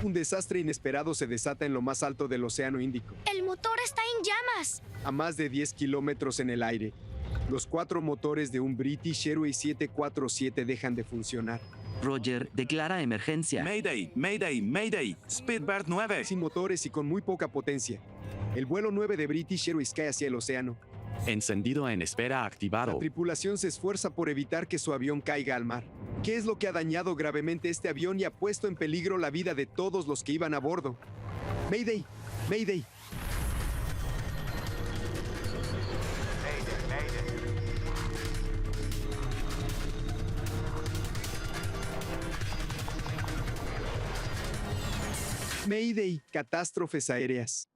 Un desastre inesperado se desata en lo más alto del Océano Índico, ¡El motor está en llamas! a más de 10 kilómetros en el aire. Los 4 motores de un British Airways 747 dejan de funcionar. Roger, declara emergencia. Mayday, Mayday, Mayday. Speedbird 9. Sin motores y con muy poca potencia, el vuelo 9 de British Airways cae hacia el océano. Encendido en espera La activado. tripulación se esfuerza por evitar que su avión caiga al mar. ¿Qué es lo que ha dañado gravemente este avión y ha puesto en peligro la vida de todos los que iban a bordo? Mayday, Mayday. Mayday, catástrofes aéreas.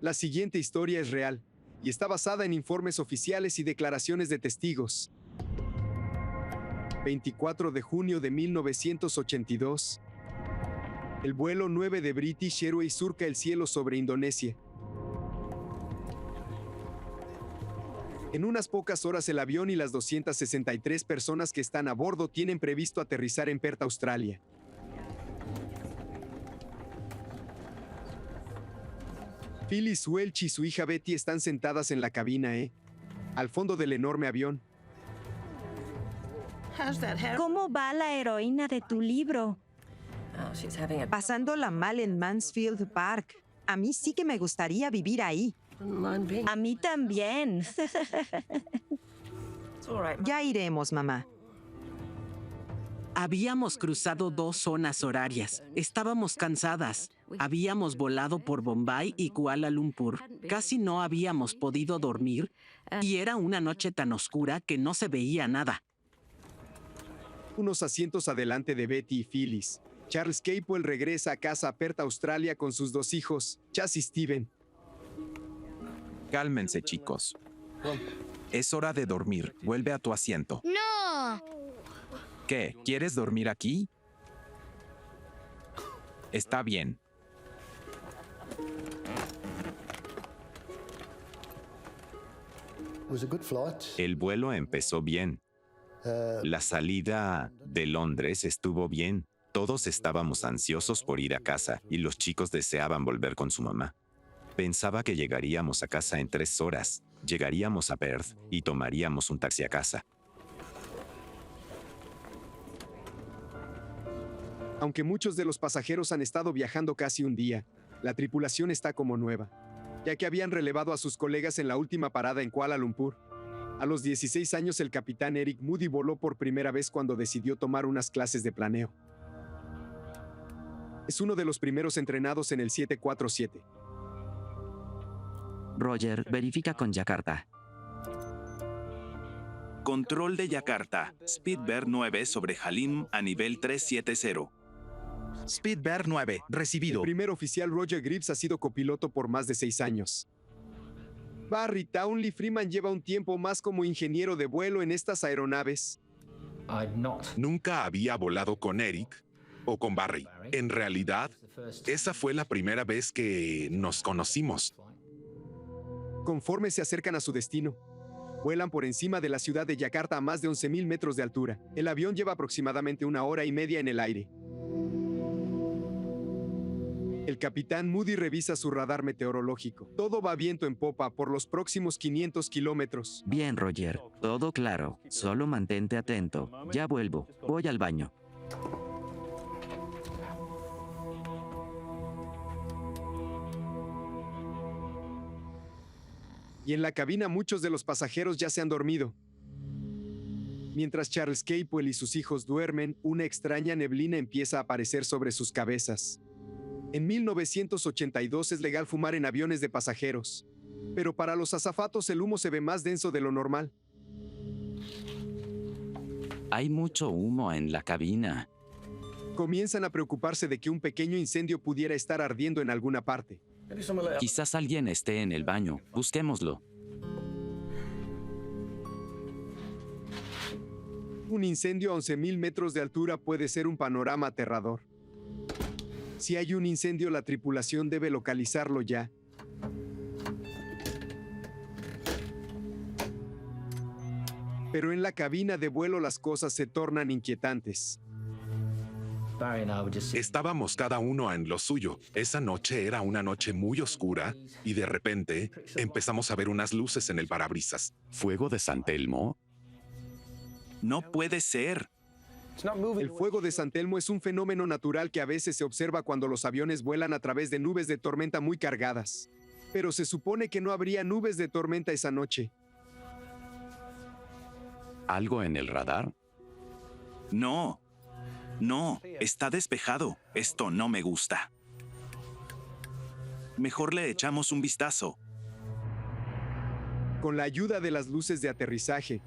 La siguiente historia es real y está basada en informes oficiales y declaraciones de testigos. 24 de junio de 1982. El vuelo 9 de British Airways surca el cielo sobre Indonesia. En unas pocas horas el avión y las 263 personas que están a bordo tienen previsto aterrizar en Perth, Australia. Phyllis Welch y su hija Betty están sentadas en la cabina al fondo del enorme avión. ¿Cómo va la heroína de tu libro? Pasándola mal en Mansfield Park. A mí sí que me gustaría vivir ahí. A mí también. Ya iremos, mamá. Habíamos cruzado 2 zonas horarias. Estábamos cansadas. Habíamos volado por Bombay y Kuala Lumpur. Casi no habíamos podido dormir y era una noche tan oscura que no se veía nada. Unos asientos adelante de Betty y Phyllis, Charles Capewell regresa a casa a Perth, Australia, con sus 2 hijos, Chas y Steven. Cálmense, chicos. Es hora de dormir. Vuelve a tu asiento. ¡No! ¿Qué? ¿Quieres dormir aquí? Está bien. El vuelo empezó bien. La salida de Londres estuvo bien. Todos estábamos ansiosos por ir a casa y los chicos deseaban volver con su mamá. Pensaba que llegaríamos a casa en 3 horas. Llegaríamos a Perth y tomaríamos un taxi a casa. Aunque muchos de los pasajeros han estado viajando casi un día, la tripulación está como nueva, ya que habían relevado a sus colegas en la última parada en Kuala Lumpur. A los 16 años, el capitán Eric Moody voló por primera vez cuando decidió tomar unas clases de planeo. Es uno de los primeros entrenados en el 747. Roger, verifica con Yakarta. Control de Yakarta. Speedbird 9 sobre Halim a nivel 370. Speedbird 9, El recibido. primer oficial Roger Greaves ha sido copiloto por más de 6 años. Barry Townley Freeman lleva un tiempo más como ingeniero de vuelo en estas aeronaves. Nunca había volado con Eric o con Barry. En realidad, esa fue la primera vez que nos conocimos. Conforme se acercan a su destino, vuelan por encima de la ciudad de Yakarta a más de 11,000 metros de altura. El avión lleva aproximadamente 1 hora y media en el aire. El capitán Moody revisa su radar meteorológico. Todo va viento en popa por los próximos 500 kilómetros. Bien, Roger. Todo claro. Solo mantente atento. Ya vuelvo. Voy al baño. Y en la cabina muchos de los pasajeros ya se han dormido. Mientras Charles Capewell y sus hijos duermen, una extraña neblina empieza a aparecer sobre sus cabezas. En 1982 es legal fumar en aviones de pasajeros, pero para los azafatos el humo se ve más denso de lo normal. Hay mucho humo en la cabina. Comienzan a preocuparse de que un pequeño incendio pudiera estar ardiendo en alguna parte. Quizás alguien esté en el baño. Busquémoslo. Un incendio a 11,000 metros de altura puede ser un panorama aterrador. Si hay un incendio, la tripulación debe localizarlo ya. Pero en la cabina de vuelo las cosas se tornan inquietantes. Estábamos cada uno en lo suyo. Esa noche era una noche muy oscura y de repente empezamos a ver unas luces en el parabrisas. ¿Fuego de San Telmo? No puede ser. El fuego de San Telmo es un fenómeno natural que a veces se observa cuando los aviones vuelan a través de nubes de tormenta muy cargadas. Pero se supone que no habría nubes de tormenta esa noche. ¿Algo en el radar? No. No, está despejado. Esto no me gusta. Mejor le echamos un vistazo. Con la ayuda de las luces de aterrizaje,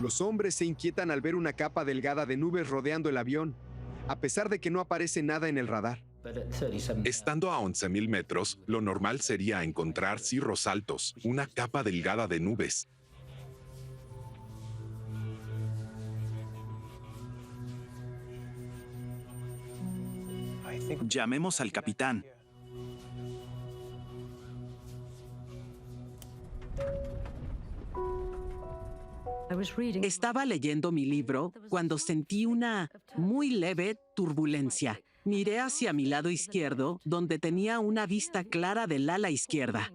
los hombres se inquietan al ver una capa delgada de nubes rodeando el avión, a pesar de que no aparece nada en el radar. Estando a 11.000 metros, lo normal sería encontrar cirros altos, una capa delgada de nubes. Llamemos al capitán. Estaba leyendo mi libro cuando sentí una muy leve turbulencia. Miré hacia mi lado izquierdo, donde tenía una vista clara del ala izquierda.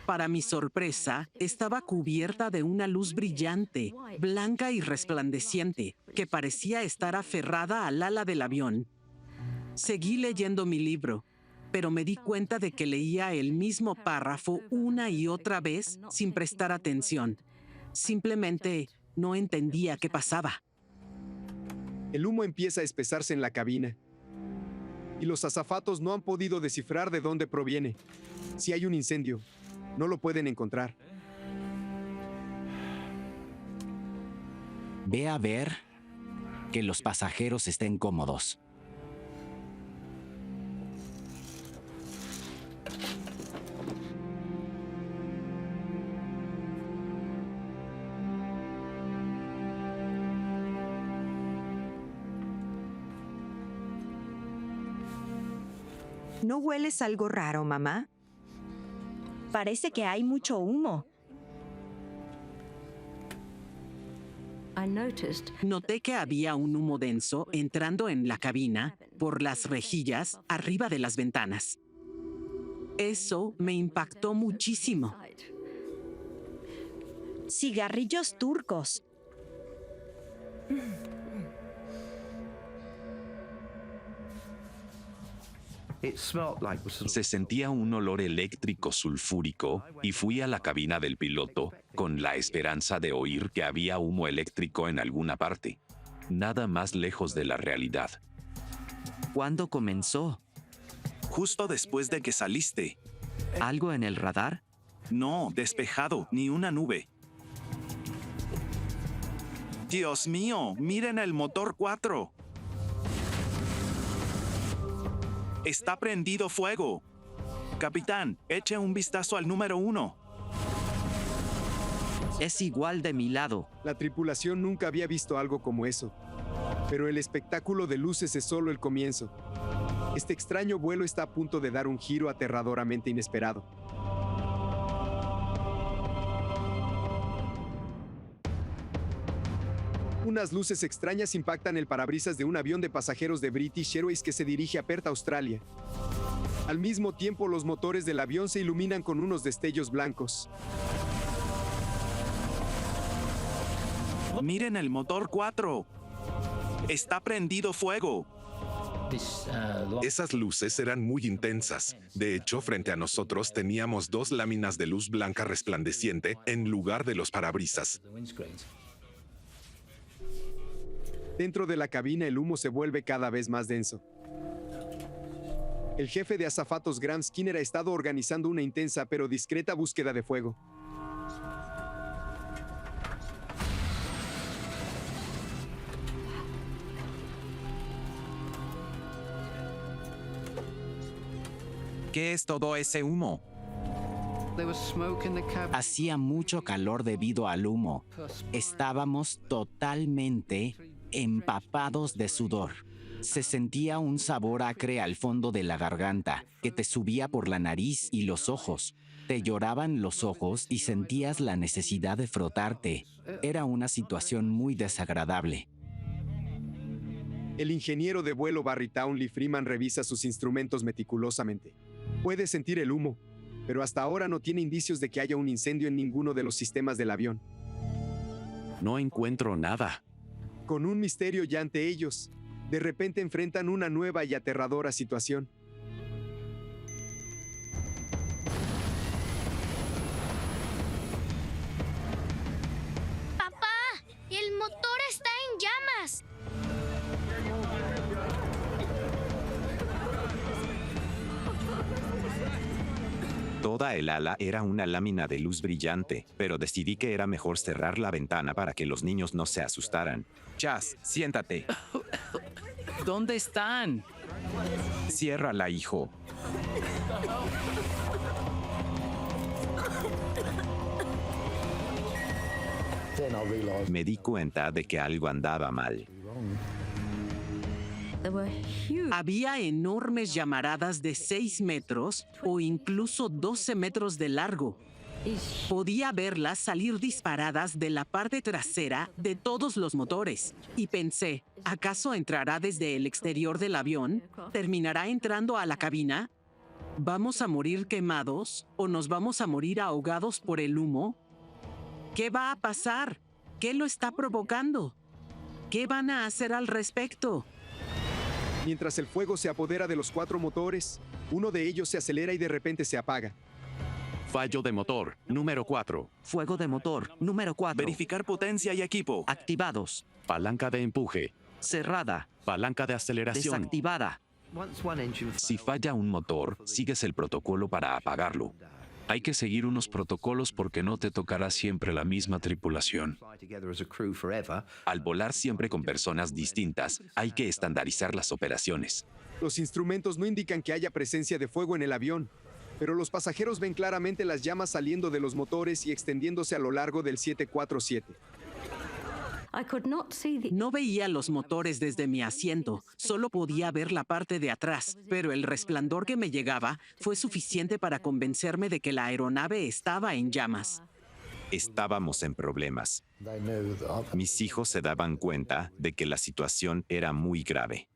Para mi sorpresa, estaba cubierta de una luz brillante, blanca y resplandeciente, que parecía estar aferrada al ala del avión. Seguí leyendo mi libro, pero me di cuenta de que leía el mismo párrafo una y otra vez sin prestar atención. Simplemente no entendía qué pasaba. El humo empieza a espesarse en la cabina, y los azafatos no han podido descifrar de dónde proviene. Si hay un incendio, no lo pueden encontrar. Ve a ver que los pasajeros estén cómodos. ¿No hueles algo raro, mamá? Parece que hay mucho humo. Noté que había un humo denso entrando en la cabina por las rejillas arriba de las ventanas. Eso me impactó muchísimo. Cigarrillos turcos. Se sentía un olor eléctrico sulfúrico y fui a la cabina del piloto con la esperanza de oír que había humo eléctrico en alguna parte. Nada más lejos de la realidad. ¿Cuándo comenzó? Justo después de que saliste. ¿Algo en el radar? No, despejado, ni una nube. Dios mío, miren el motor 4. Está prendido fuego. Capitán, eche un vistazo al número 1. Es igual de mi lado. La tripulación nunca había visto algo como eso. Pero el espectáculo de luces es solo el comienzo. Este extraño vuelo está a punto de dar un giro aterradoramente inesperado. Unas luces extrañas impactan el parabrisas de un avión de pasajeros de British Airways que se dirige a Perth, Australia. Al mismo tiempo, los motores del avión se iluminan con unos destellos blancos. Miren el motor 4. Está prendido fuego. Esas luces eran muy intensas. De hecho, frente a nosotros teníamos 2 láminas de luz blanca resplandeciente en lugar de los parabrisas. Dentro de la cabina el humo se vuelve cada vez más denso. El jefe de azafatos Graham Skinner ha estado organizando una intensa pero discreta búsqueda de fuego. ¿Qué es todo ese humo? Hacía mucho calor debido al humo. Estábamos totalmente empapados de sudor. Se sentía un sabor acre al fondo de la garganta, que te subía por la nariz y los ojos. Te lloraban los ojos y sentías la necesidad de frotarte. Era una situación muy desagradable. El ingeniero de vuelo Barry Townley Freeman revisa sus instrumentos meticulosamente. Puede sentir el humo, pero hasta ahora no tiene indicios de que haya un incendio en ninguno de los sistemas del avión. No encuentro nada. Con un misterio ya ante ellos, de repente enfrentan una nueva y aterradora situación. ¡Papá! ¡El motor está en llamas! Toda el ala era una lámina de luz brillante, pero decidí que era mejor cerrar la ventana para que los niños no se asustaran. Chas, siéntate. ¿Dónde están? Ciérrala, hijo. Me di cuenta de que algo andaba mal. Había enormes llamaradas de 6 metros o incluso 12 metros de largo. Podía verlas salir disparadas de la parte trasera de todos los motores. Y pensé, ¿acaso entrará desde el exterior del avión? ¿Terminará entrando a la cabina? ¿Vamos a morir quemados o nos vamos a morir ahogados por el humo? ¿Qué va a pasar? ¿Qué lo está provocando? ¿Qué van a hacer al respecto? Mientras el fuego se apodera de los 4 motores, uno de ellos se acelera y de repente se apaga. Fallo de motor, número 4. Fuego de motor, número 4. Verificar potencia y equipo. Activados. Palanca de empuje. Cerrada. Palanca de aceleración. Desactivada. Si falla un motor, sigues el protocolo para apagarlo. Hay que seguir unos protocolos porque no te tocará siempre la misma tripulación. Al volar siempre con personas distintas, hay que estandarizar las operaciones. Los instrumentos no indican que haya presencia de fuego en el avión, pero los pasajeros ven claramente las llamas saliendo de los motores y extendiéndose a lo largo del 747. No veía los motores desde mi asiento, solo podía ver la parte de atrás, pero el resplandor que me llegaba fue suficiente para convencerme de que la aeronave estaba en llamas. Estábamos en problemas. Mis hijos se daban cuenta de que la situación era muy grave,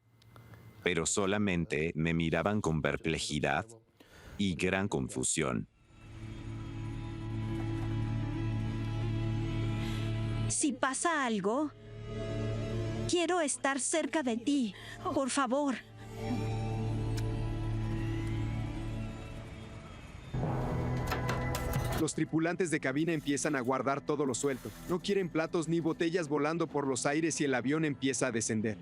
pero solamente me miraban con perplejidad y gran confusión. Si pasa algo, quiero estar cerca de ti. Por favor. Los tripulantes de cabina empiezan a guardar todo lo suelto. No quieren platos ni botellas volando por los aires y el avión empieza a descender.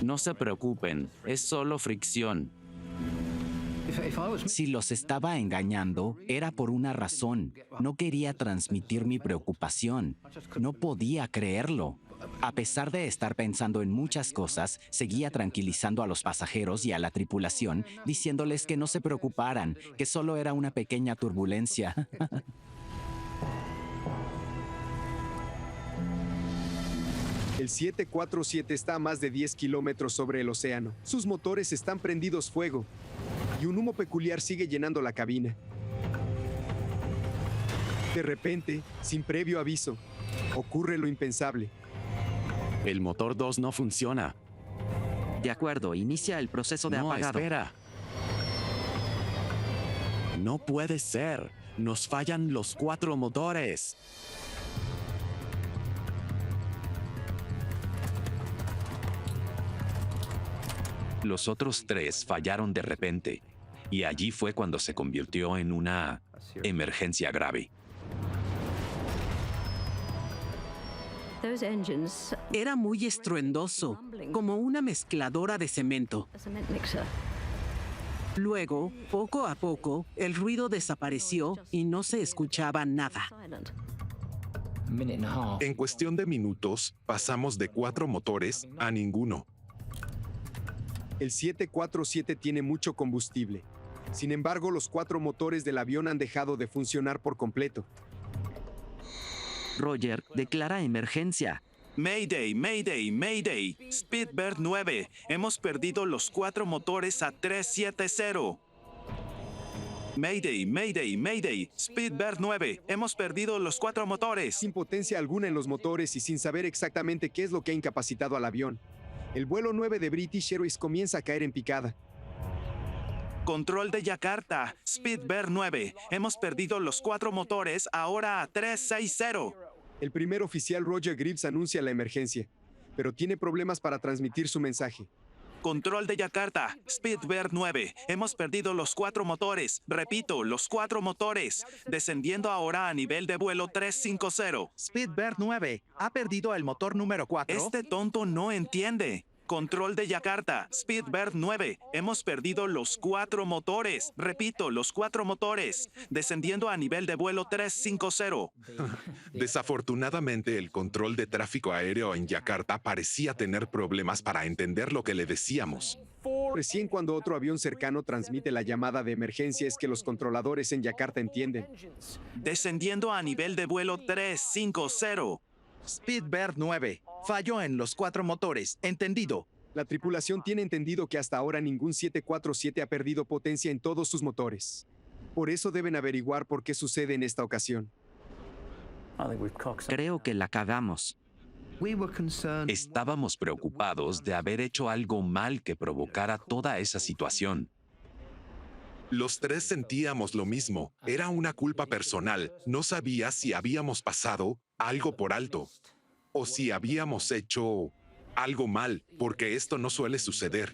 No se preocupen, es solo fricción. Si los estaba engañando, era por una razón. No quería transmitir mi preocupación. No podía creerlo. A pesar de estar pensando en muchas cosas, seguía tranquilizando a los pasajeros y a la tripulación, diciéndoles que no se preocuparan, que solo era una pequeña turbulencia. El 747 está a más de 10 kilómetros sobre el océano. Sus motores están prendidos fuego y un humo peculiar sigue llenando la cabina. De repente, sin previo aviso, ocurre lo impensable. El motor 2 no funciona. De acuerdo, inicia el proceso de apagado. Espera. No puede ser. Nos fallan los 4 motores. Los otros 3 fallaron de repente, y allí fue cuando se convirtió en una emergencia grave. Era muy estruendoso, como una mezcladora de cemento. Luego, poco a poco, el ruido desapareció y no se escuchaba nada. En cuestión de minutos, pasamos de 4 motores a ninguno. El 747 tiene mucho combustible. Sin embargo, los 4 motores del avión han dejado de funcionar por completo. Roger, declara emergencia. Mayday, Mayday, Mayday. Speedbird 9. Hemos perdido los 4 motores a 370. Mayday, Mayday, Mayday. Speedbird 9, hemos perdido los 4 motores. Sin potencia alguna en los motores y sin saber exactamente qué es lo que ha incapacitado al avión, el vuelo 9 de British Airways comienza a caer en picada. Control de Yakarta, Speedbird 9, hemos perdido los 4 motores, ahora a 360. El primer oficial Roger Greaves anuncia la emergencia, pero tiene problemas para transmitir su mensaje. Control de Yakarta, Speedbird 9, hemos perdido los 4 motores, repito, los 4 motores, descendiendo ahora a nivel de vuelo 350. Speedbird 9, ¿ha perdido el motor número 4? Este tonto no entiende. Control de Yakarta, Speedbird 9, hemos perdido los 4 motores, repito, los 4 motores, descendiendo a nivel de vuelo 350. Desafortunadamente, el control de tráfico aéreo en Yakarta parecía tener problemas para entender lo que le decíamos. Recién cuando otro avión cercano transmite la llamada de emergencia es que los controladores en Yakarta entienden. Descendiendo a nivel de vuelo 350. Speedbird 9, fallo en los 4 motores, entendido. La tripulación tiene entendido que hasta ahora ningún 747 ha perdido potencia en todos sus motores. Por eso deben averiguar por qué sucede en esta ocasión. Creo que la cagamos. Estábamos preocupados de haber hecho algo mal que provocara toda esa situación. Los 3 sentíamos lo mismo. Era una culpa personal. No sabía si habíamos pasado algo por alto o si habíamos hecho algo mal, porque esto no suele suceder.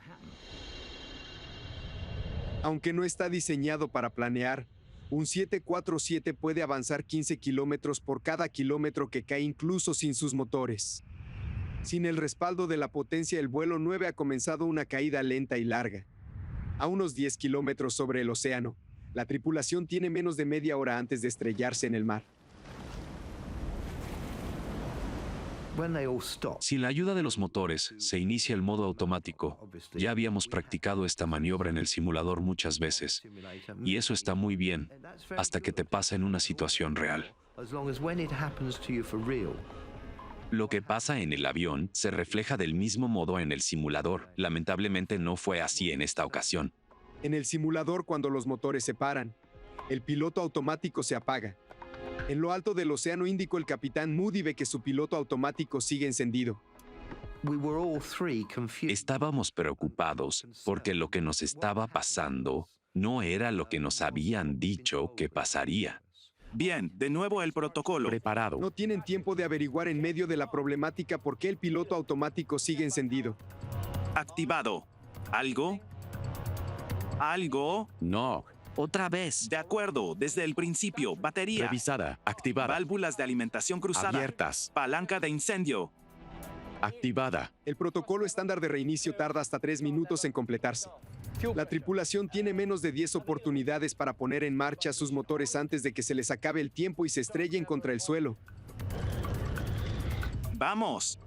Aunque no está diseñado para planear, un 747 puede avanzar 15 kilómetros por cada kilómetro que cae incluso sin sus motores. Sin el respaldo de la potencia, el vuelo 9 ha comenzado una caída lenta y larga. A unos 10 kilómetros sobre el océano, la tripulación tiene menos de media hora antes de estrellarse en el mar. Sin la ayuda de los motores, se inicia el modo automático. Ya habíamos practicado esta maniobra en el simulador muchas veces, y eso está muy bien, hasta que te pasa en una situación real. Lo que pasa en el avión se refleja del mismo modo en el simulador. Lamentablemente no fue así en esta ocasión. En el simulador, cuando los motores se paran, el piloto automático se apaga. En lo alto del océano Índico, el capitán Moody ve que su piloto automático sigue encendido. Estábamos preocupados porque lo que nos estaba pasando no era lo que nos habían dicho que pasaría. Bien, de nuevo el protocolo. Preparado. No tienen tiempo de averiguar en medio de la problemática por qué el piloto automático sigue encendido. Activado. ¿Algo? ¿Algo? No. Otra vez. De acuerdo, desde el principio. Batería. Revisada. Activada. Válvulas de alimentación cruzada. Abiertas. Palanca de incendio. Activada. El protocolo estándar de reinicio tarda hasta 3 minutos en completarse. La tripulación tiene menos de 10 oportunidades para poner en marcha sus motores antes de que se les acabe el tiempo y se estrellen contra el suelo. ¡Vamos!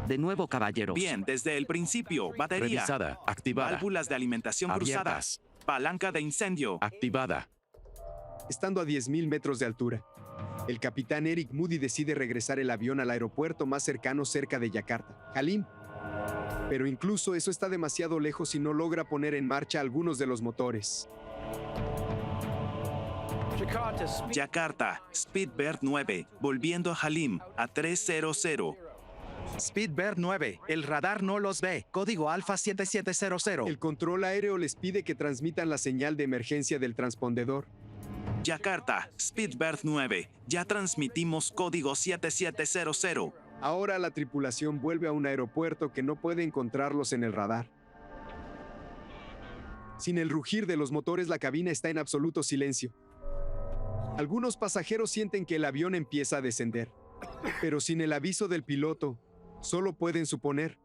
De nuevo, caballeros. Bien, desde el principio. Batería. Revisada. Activada. Válvulas de alimentación Abiertas. cruzadas. Palanca de incendio. Activada. Estando a 10.000 metros de altura, el capitán Eric Moody decide regresar el avión al aeropuerto más cercano cerca de Yakarta, Halim. Pero incluso eso está demasiado lejos y no logra poner en marcha algunos de los motores. Yakarta, Speedbird 9, volviendo a Halim, a 300. Speedbird 9, el radar no los ve. Código Alfa 7700. El control aéreo les pide que transmitan la señal de emergencia del transpondedor. Yakarta, Speedbird 9, ya transmitimos código 7700. Ahora la tripulación vuelve a un aeropuerto que no puede encontrarlos en el radar. Sin el rugir de los motores, la cabina está en absoluto silencio. Algunos pasajeros sienten que el avión empieza a descender, pero sin el aviso del piloto, solo pueden suponer.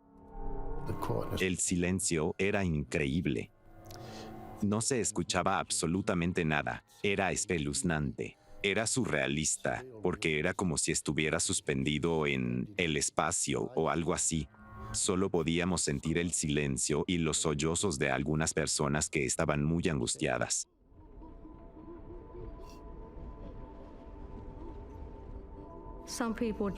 El silencio era increíble. No se escuchaba absolutamente nada. Era espeluznante. Era surrealista, porque era como si estuviera suspendido en el espacio o algo así. Solo podíamos sentir el silencio y los sollozos de algunas personas que estaban muy angustiadas.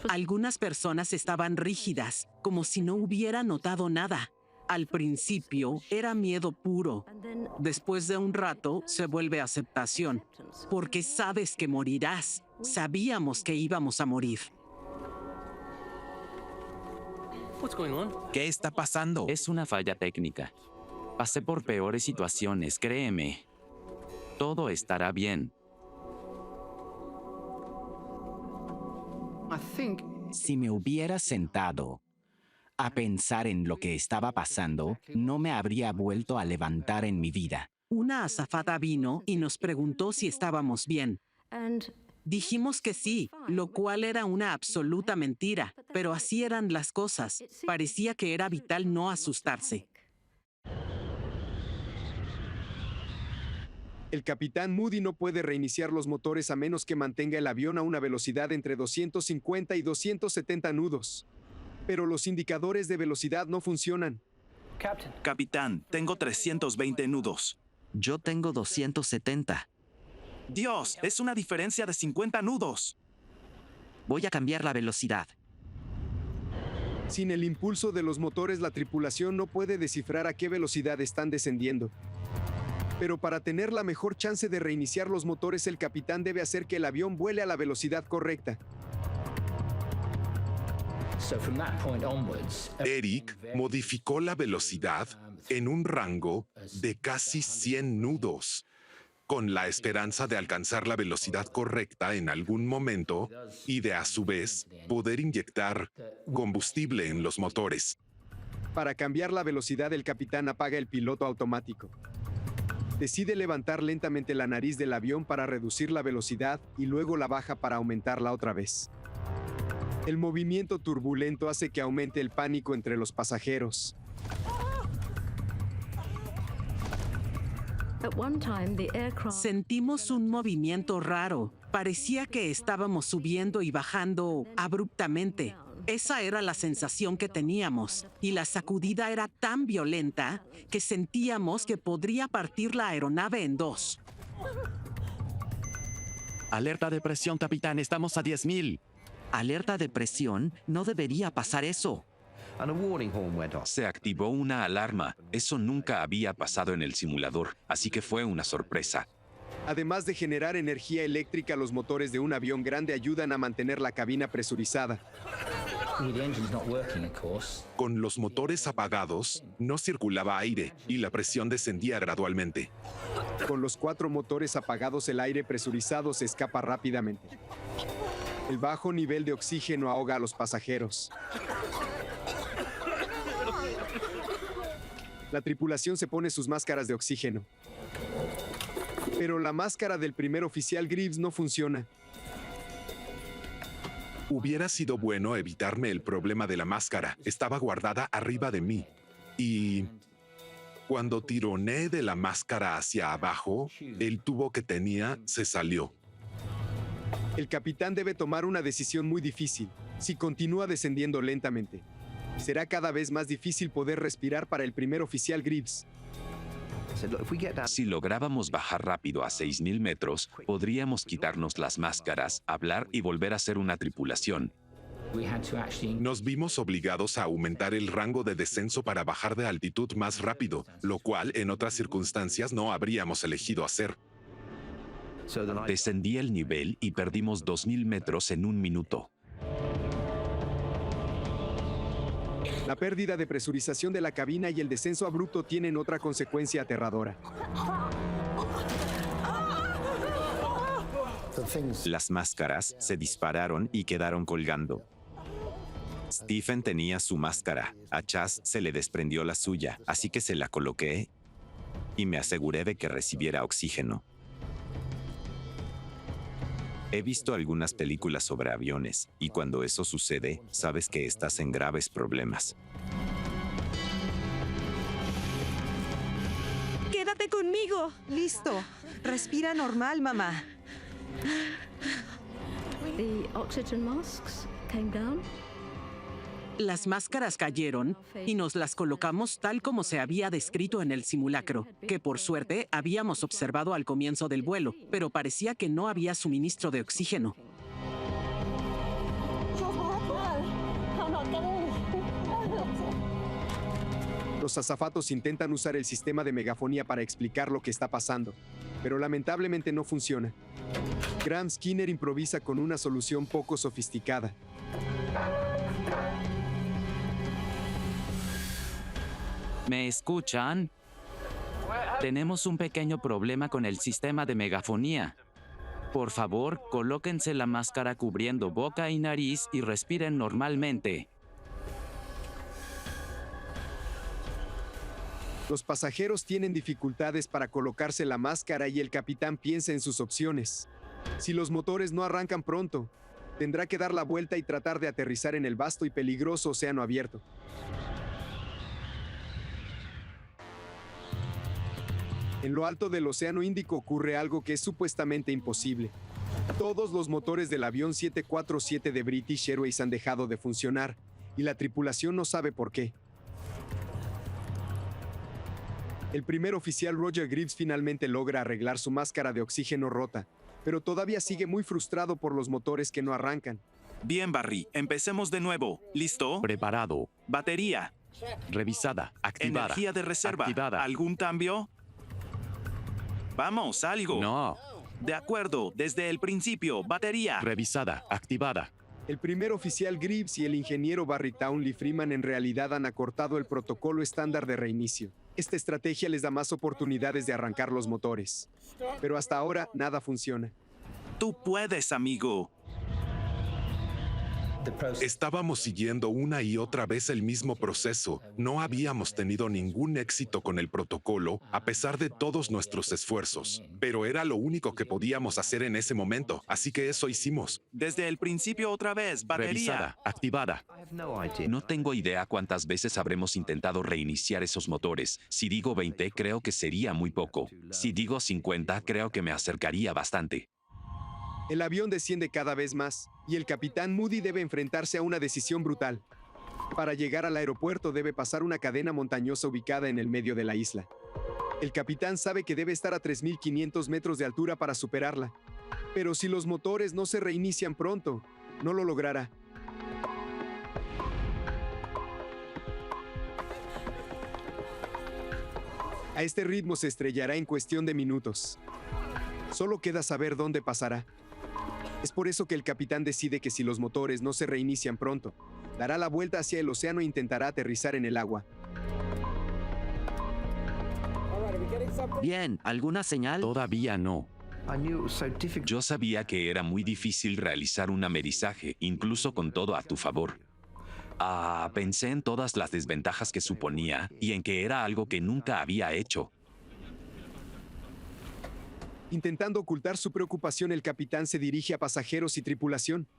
Algunas personas estaban rígidas, como si no hubieran notado nada. Al principio era miedo puro. Después de un rato se vuelve aceptación, porque sabes que morirás. Sabíamos que íbamos a morir. ¿Qué está pasando? Es una falla técnica. Pasé por peores situaciones, créeme. Todo estará bien. Si me hubiera sentado a pensar en lo que estaba pasando, no me habría vuelto a levantar en mi vida. Una azafata vino y nos preguntó si estábamos bien. Dijimos que sí, lo cual era una absoluta mentira, pero así eran las cosas. Parecía que era vital no asustarse. El capitán Moody no puede reiniciar los motores a menos que mantenga el avión a una velocidad entre 250 y 270 nudos. Pero los indicadores de velocidad no funcionan. Capitán, tengo 320 nudos. Yo tengo 270. Dios, es una diferencia de 50 nudos. Voy a cambiar la velocidad. Sin el impulso de los motores, la tripulación no puede descifrar a qué velocidad están descendiendo. Pero para tener la mejor chance de reiniciar los motores, el capitán debe hacer que el avión vuele a la velocidad correcta. Eric modificó la velocidad en un rango de casi 100 nudos, con la esperanza de alcanzar la velocidad correcta en algún momento y de, a su vez, poder inyectar combustible en los motores. Para cambiar la velocidad, el capitán apaga el piloto automático. Decide levantar lentamente la nariz del avión para reducir la velocidad y luego la baja para aumentarla otra vez. El movimiento turbulento hace que aumente el pánico entre los pasajeros. Sentimos un movimiento raro. Parecía que estábamos subiendo y bajando abruptamente. Esa era la sensación que teníamos, y la sacudida era tan violenta que sentíamos que podría partir la aeronave en dos. Alerta de presión, capitán, estamos a 10,000. Alerta de presión, no debería pasar eso. Se activó una alarma. Eso nunca había pasado en el simulador, así que fue una sorpresa. Además de generar energía eléctrica, los motores de un avión grande ayudan a mantener la cabina presurizada. Con los motores apagados, no circulaba aire y la presión descendía gradualmente. Con los 4 motores apagados, el aire presurizado se escapa rápidamente. El bajo nivel de oxígeno ahoga a los pasajeros. La tripulación se pone sus máscaras de oxígeno. Pero la máscara del primer oficial Greaves no funciona. Hubiera sido bueno evitarme el problema de la máscara. Estaba guardada arriba de mí. Y cuando tironeé de la máscara hacia abajo, el tubo que tenía se salió. El capitán debe tomar una decisión muy difícil. Si continúa descendiendo lentamente, será cada vez más difícil poder respirar para el primer oficial Greaves. Si lográbamos bajar rápido a 6,000 metros, podríamos quitarnos las máscaras, hablar y volver a ser una tripulación. Nos vimos obligados a aumentar el rango de descenso para bajar de altitud más rápido, lo cual en otras circunstancias no habríamos elegido hacer. Descendí el nivel y perdimos 2,000 metros en 1 minuto. La pérdida de presurización de la cabina y el descenso abrupto tienen otra consecuencia aterradora. Las máscaras se dispararon y quedaron colgando. Stephen tenía su máscara. A Chaz se le desprendió la suya, así que se la coloqué y me aseguré de que recibiera oxígeno. He visto algunas películas sobre aviones, y cuando eso sucede, sabes que estás en graves problemas. ¡Quédate conmigo! Listo. Respira normal, mamá. Las máscaras cayeron y nos las colocamos tal como se había descrito en el simulacro, que por suerte habíamos observado al comienzo del vuelo, pero parecía que no había suministro de oxígeno. Los azafatos intentan usar el sistema de megafonía para explicar lo que está pasando, pero lamentablemente no funciona. Graham Skinner improvisa con una solución poco sofisticada. ¿Me escuchan? Tenemos un pequeño problema con el sistema de megafonía. Por favor, colóquense la máscara cubriendo boca y nariz y respiren normalmente. Los pasajeros tienen dificultades para colocarse la máscara y el capitán piensa en sus opciones. Si los motores no arrancan pronto, tendrá que dar la vuelta y tratar de aterrizar en el vasto y peligroso océano abierto. En lo alto del Océano Índico ocurre algo que es supuestamente imposible. Todos los motores del avión 747 de British Airways han dejado de funcionar, y la tripulación no sabe por qué. El primer oficial Roger Greaves finalmente logra arreglar su máscara de oxígeno rota, pero todavía sigue muy frustrado por los motores que no arrancan. Bien, Barry, empecemos de nuevo. ¿Listo? Preparado. Batería. Revisada. Activada. Energía de reserva. Activada. ¿Algún cambio? Vamos, algo. No. De acuerdo, desde el principio. Batería. Revisada. Activada. El primer oficial Greaves y el ingeniero Barry Townley Freeman en realidad han acortado el protocolo estándar de reinicio. Esta estrategia les da más oportunidades de arrancar los motores. Pero hasta ahora nada funciona. Tú puedes, amigo. Estábamos siguiendo una y otra vez el mismo proceso. No habíamos tenido ningún éxito con el protocolo, a pesar de todos nuestros esfuerzos. Pero era lo único que podíamos hacer en ese momento, así que eso hicimos. Desde el principio otra vez. Batería. Revisada. Activada. No tengo idea cuántas veces habremos intentado reiniciar esos motores. Si digo 20, creo que sería muy poco. Si digo 50, creo que me acercaría bastante. El avión desciende cada vez más, y el capitán Moody debe enfrentarse a una decisión brutal. Para llegar al aeropuerto debe pasar una cadena montañosa ubicada en el medio de la isla. El capitán sabe que debe estar a 3.500 metros de altura para superarla. Pero si los motores no se reinician pronto, no lo logrará. A este ritmo se estrellará en cuestión de minutos. Solo queda saber dónde pasará. Es por eso que el capitán decide que si los motores no se reinician pronto, dará la vuelta hacia el océano e intentará aterrizar en el agua. Bien, ¿alguna señal? Todavía no. Yo sabía que era muy difícil realizar un amerizaje, incluso con todo a tu favor. Pensé en todas las desventajas que suponía y en que era algo que nunca había hecho. Intentando ocultar su preocupación, el capitán se dirige a pasajeros y tripulación.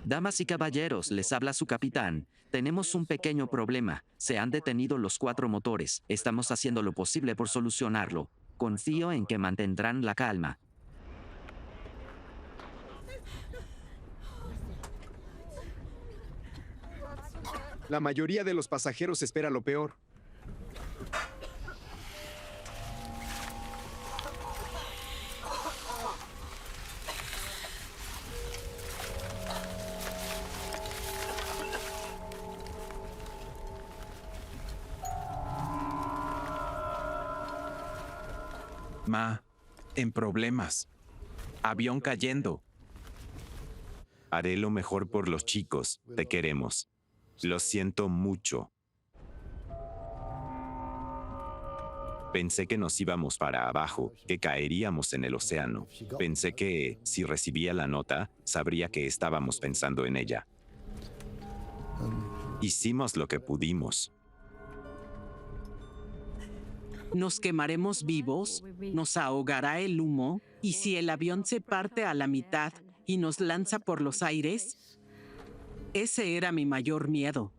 Damas y caballeros, les habla su capitán. Tenemos un pequeño problema. Se han detenido los 4 motores. Estamos haciendo lo posible por solucionarlo. Confío en que mantendrán la calma. La mayoría de los pasajeros espera lo peor. Ma, en problemas. Avión cayendo. Haré lo mejor por los chicos. Te queremos. Lo siento mucho. Pensé que nos íbamos para abajo, que caeríamos en el océano. Pensé que, si recibía la nota, sabría que estábamos pensando en ella. Hicimos lo que pudimos. Nos quemaremos vivos, nos ahogará el humo, y si el avión se parte a la mitad y nos lanza por los aires, ese era mi mayor miedo.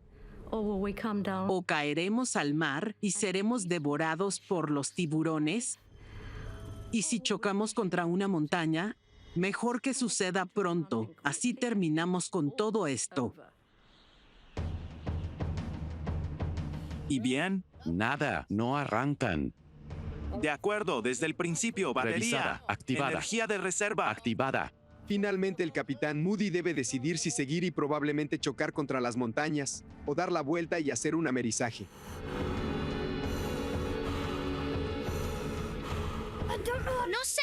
O caeremos al mar y seremos devorados por los tiburones. Y si chocamos contra una montaña, mejor que suceda pronto, así terminamos con todo esto. ¿Y bien? Nada, no arrancan. De acuerdo, desde el principio. Batería. Revisada. Activada. Energía de reserva. Activada. Finalmente, el capitán Moody debe decidir si seguir y probablemente chocar contra las montañas, o dar la vuelta y hacer un amerizaje. ¡No sé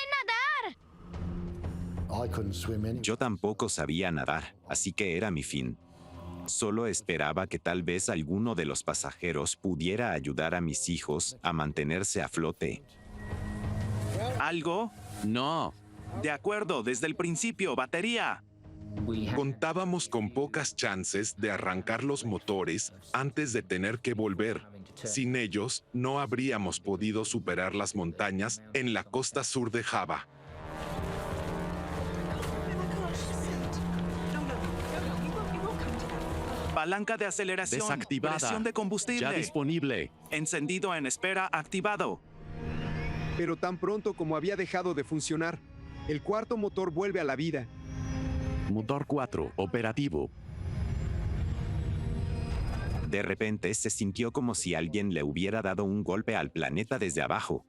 nadar! Yo tampoco sabía nadar, así que era mi fin. Solo esperaba que tal vez alguno de los pasajeros pudiera ayudar a mis hijos a mantenerse a flote. ¿Algo? No. De acuerdo, desde el principio, batería. Contábamos con pocas chances de arrancar los motores antes de tener que volver. Sin ellos, no habríamos podido superar las montañas en la costa sur de Java. Palanca de aceleración. Desactivada. Presión de combustible. Ya disponible. Encendido en espera activado. Pero tan pronto como había dejado de funcionar, el cuarto motor vuelve a la vida. Motor 4, operativo. De repente se sintió como si alguien le hubiera dado un golpe al planeta desde abajo.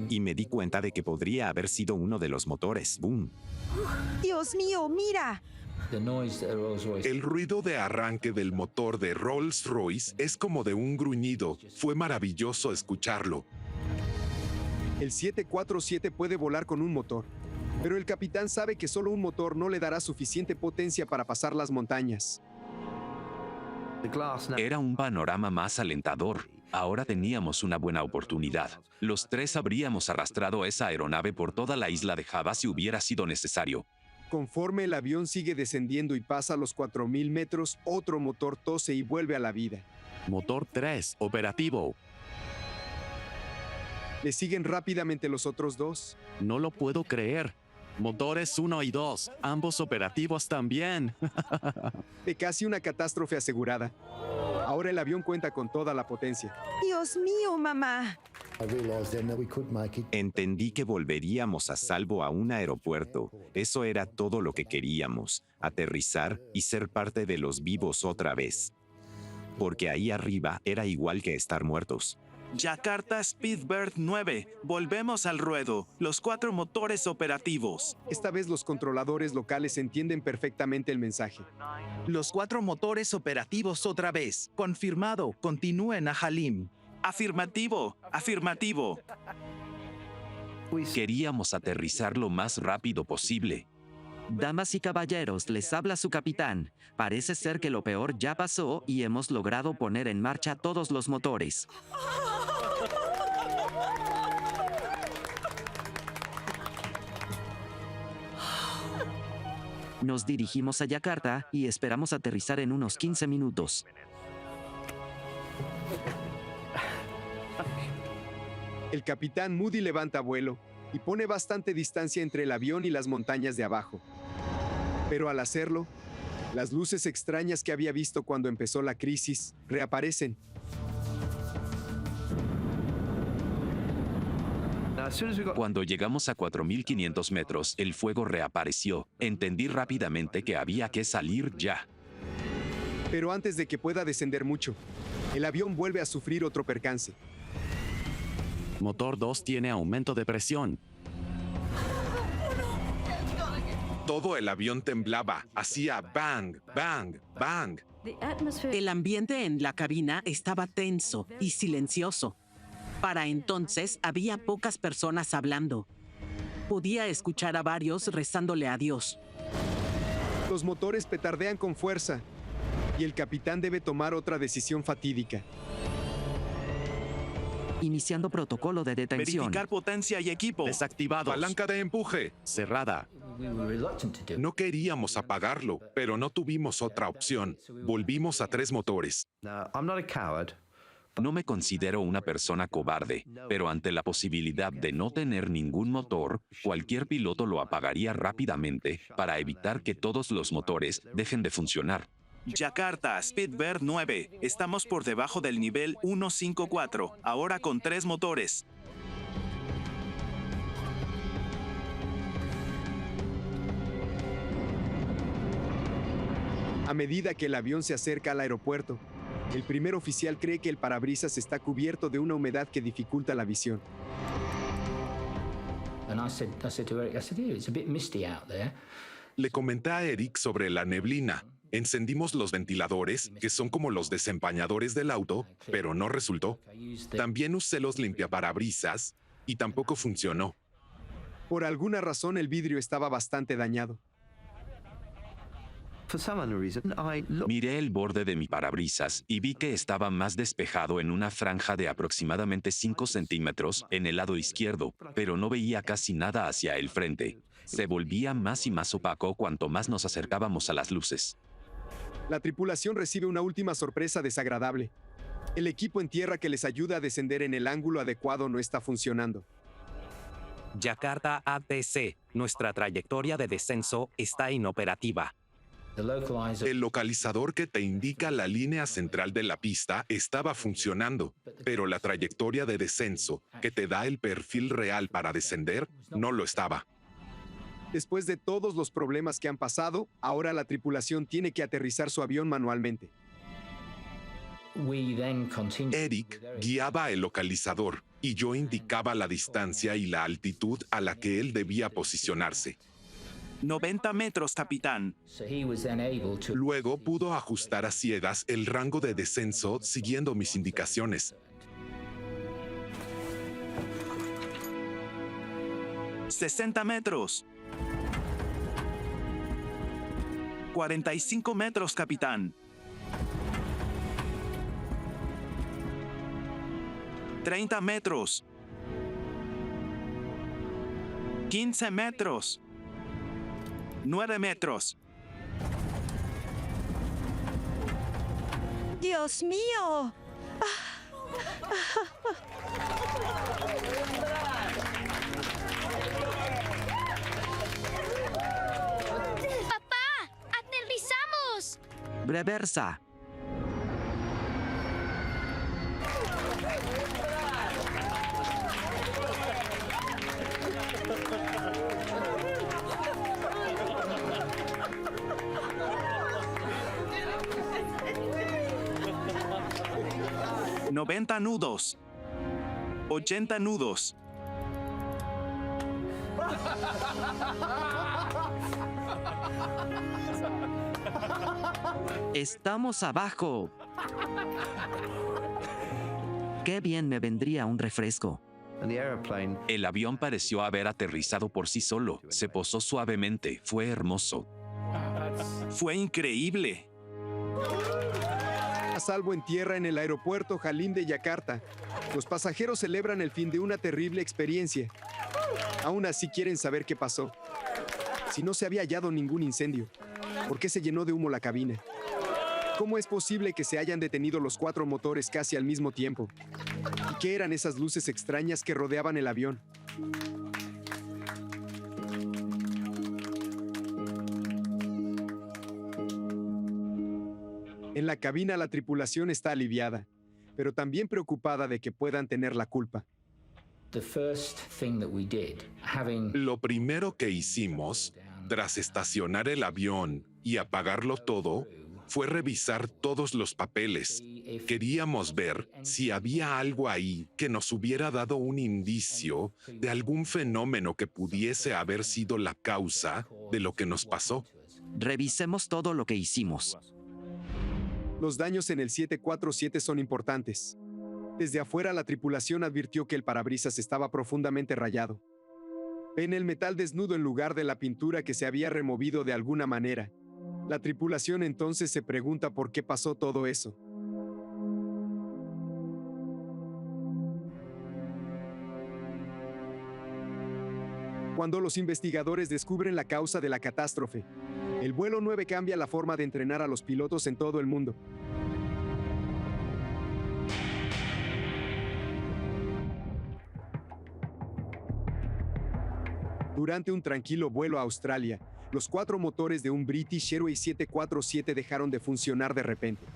Y me di cuenta de que podría haber sido uno de los motores. ¡Boom! Dios mío, mira. El ruido de arranque del motor de Rolls-Royce es como de un gruñido. Fue maravilloso escucharlo. El 747 puede volar con un motor, pero el capitán sabe que solo un motor no le dará suficiente potencia para pasar las montañas. Era un panorama más alentador. Ahora teníamos una buena oportunidad. Los tres habríamos arrastrado esa aeronave por toda la isla de Java si hubiera sido necesario. Conforme el avión sigue descendiendo y pasa los 4.000 metros, otro motor tose y vuelve a la vida. Motor 3, operativo. Le siguen rápidamente los otros dos. No lo puedo creer. Motores 1 y 2, ambos operativos también. De casi una catástrofe asegurada. Ahora el avión cuenta con toda la potencia. Dios mío, mamá. Entendí que volveríamos a salvo a un aeropuerto. Eso era todo lo que queríamos, aterrizar y ser parte de los vivos otra vez. Porque ahí arriba era igual que estar muertos. Yakarta Speedbird 9. Volvemos al ruedo. Los 4 motores operativos. Esta vez los controladores locales entienden perfectamente el mensaje. Los 4 motores operativos otra vez. Confirmado. Continúen a Halim. Afirmativo. Afirmativo. Queríamos aterrizar lo más rápido posible. Damas y caballeros, les habla su capitán. Parece ser que lo peor ya pasó y hemos logrado poner en marcha todos los motores. Nos dirigimos a Yakarta y esperamos aterrizar en unos 15 minutos. El capitán Moody levanta vuelo y pone bastante distancia entre el avión y las montañas de abajo. Pero al hacerlo, las luces extrañas que había visto cuando empezó la crisis reaparecen. Cuando llegamos a 4.500 metros, el fuego reapareció. Entendí rápidamente que había que salir ya. Pero antes de que pueda descender mucho, el avión vuelve a sufrir otro percance. Motor 2 tiene aumento de presión. Todo el avión temblaba, hacía bang, bang, bang. El ambiente en la cabina estaba tenso y silencioso. Para entonces había pocas personas hablando. Podía escuchar a varios rezándole a Dios. Los motores petardean con fuerza y el capitán debe tomar otra decisión fatídica. Iniciando protocolo de detención. Verificar potencia y equipo. Desactivados. Palanca de empuje. Cerrada. No queríamos apagarlo, pero no tuvimos otra opción. Volvimos a 3 motores. No me considero una persona cobarde, pero ante la posibilidad de no tener ningún motor, cualquier piloto lo apagaría rápidamente para evitar que todos los motores dejen de funcionar. Yakarta Speedbird 9. Estamos por debajo del nivel 154, ahora con 3 motores. A medida que el avión se acerca al aeropuerto, el primer oficial cree que el parabrisas está cubierto de una humedad que dificulta la visión. And I said to Eric, it's a bit misty out there. Le comenté a Eric sobre la neblina. Encendimos los ventiladores, que son como los desempañadores del auto, pero no resultó. También usé los limpiaparabrisas y tampoco funcionó. Por alguna razón el vidrio estaba bastante dañado. Miré el borde de mi parabrisas y vi que estaba más despejado en una franja de aproximadamente 5 centímetros en el lado izquierdo, pero no veía casi nada hacia el frente. Se volvía más y más opaco cuanto más nos acercábamos a las luces. La tripulación recibe una última sorpresa desagradable. El equipo en tierra que les ayuda a descender en el ángulo adecuado no está funcionando. Yakarta ATC, nuestra trayectoria de descenso está inoperativa. El localizador que te indica la línea central de la pista estaba funcionando, pero la trayectoria de descenso, que te da el perfil real para descender, no lo estaba. Después de todos los problemas que han pasado, ahora la tripulación tiene que aterrizar su avión manualmente. Eric guiaba el localizador y yo indicaba la distancia y la altitud a la que él debía posicionarse. 90 metros, capitán. Luego pudo ajustar a ciegas el rango de descenso siguiendo mis indicaciones. ¡60 metros! 45 metros, capitán. 30 metros. 15 metros. 9 metros. ¡Dios mío! ¡Papá! ¡Aterrizamos! Reversa. ¡90 nudos! 80 nudos. Estamos abajo. Qué bien me vendría un refresco. El avión pareció haber aterrizado por sí solo. Se posó suavemente. Fue hermoso. Fue increíble. A salvo en tierra en el aeropuerto Halim de Yakarta. Los pasajeros celebran el fin de una terrible experiencia. Aún así quieren saber qué pasó. Si no se había hallado ningún incendio, ¿por qué se llenó de humo la cabina? ¿Cómo es posible que se hayan detenido los 4 motores casi al mismo tiempo? ¿Y qué eran esas luces extrañas que rodeaban el avión? En la cabina la tripulación está aliviada, pero también preocupada de que puedan tener la culpa. Lo primero que hicimos, tras estacionar el avión y apagarlo todo, fue revisar todos los papeles. Queríamos ver si había algo ahí que nos hubiera dado un indicio de algún fenómeno que pudiese haber sido la causa de lo que nos pasó. Revisemos todo lo que hicimos. Los daños en el 747 son importantes. Desde afuera la tripulación advirtió que el parabrisas estaba profundamente rayado. Ven el metal desnudo en lugar de la pintura que se había removido de alguna manera. La tripulación entonces se pregunta por qué pasó todo eso. Cuando los investigadores descubren la causa de la catástrofe, el vuelo 9 cambia la forma de entrenar a los pilotos en todo el mundo. Durante un tranquilo vuelo a Australia, los 4 motores de un British Airways 747 dejaron de funcionar de repente.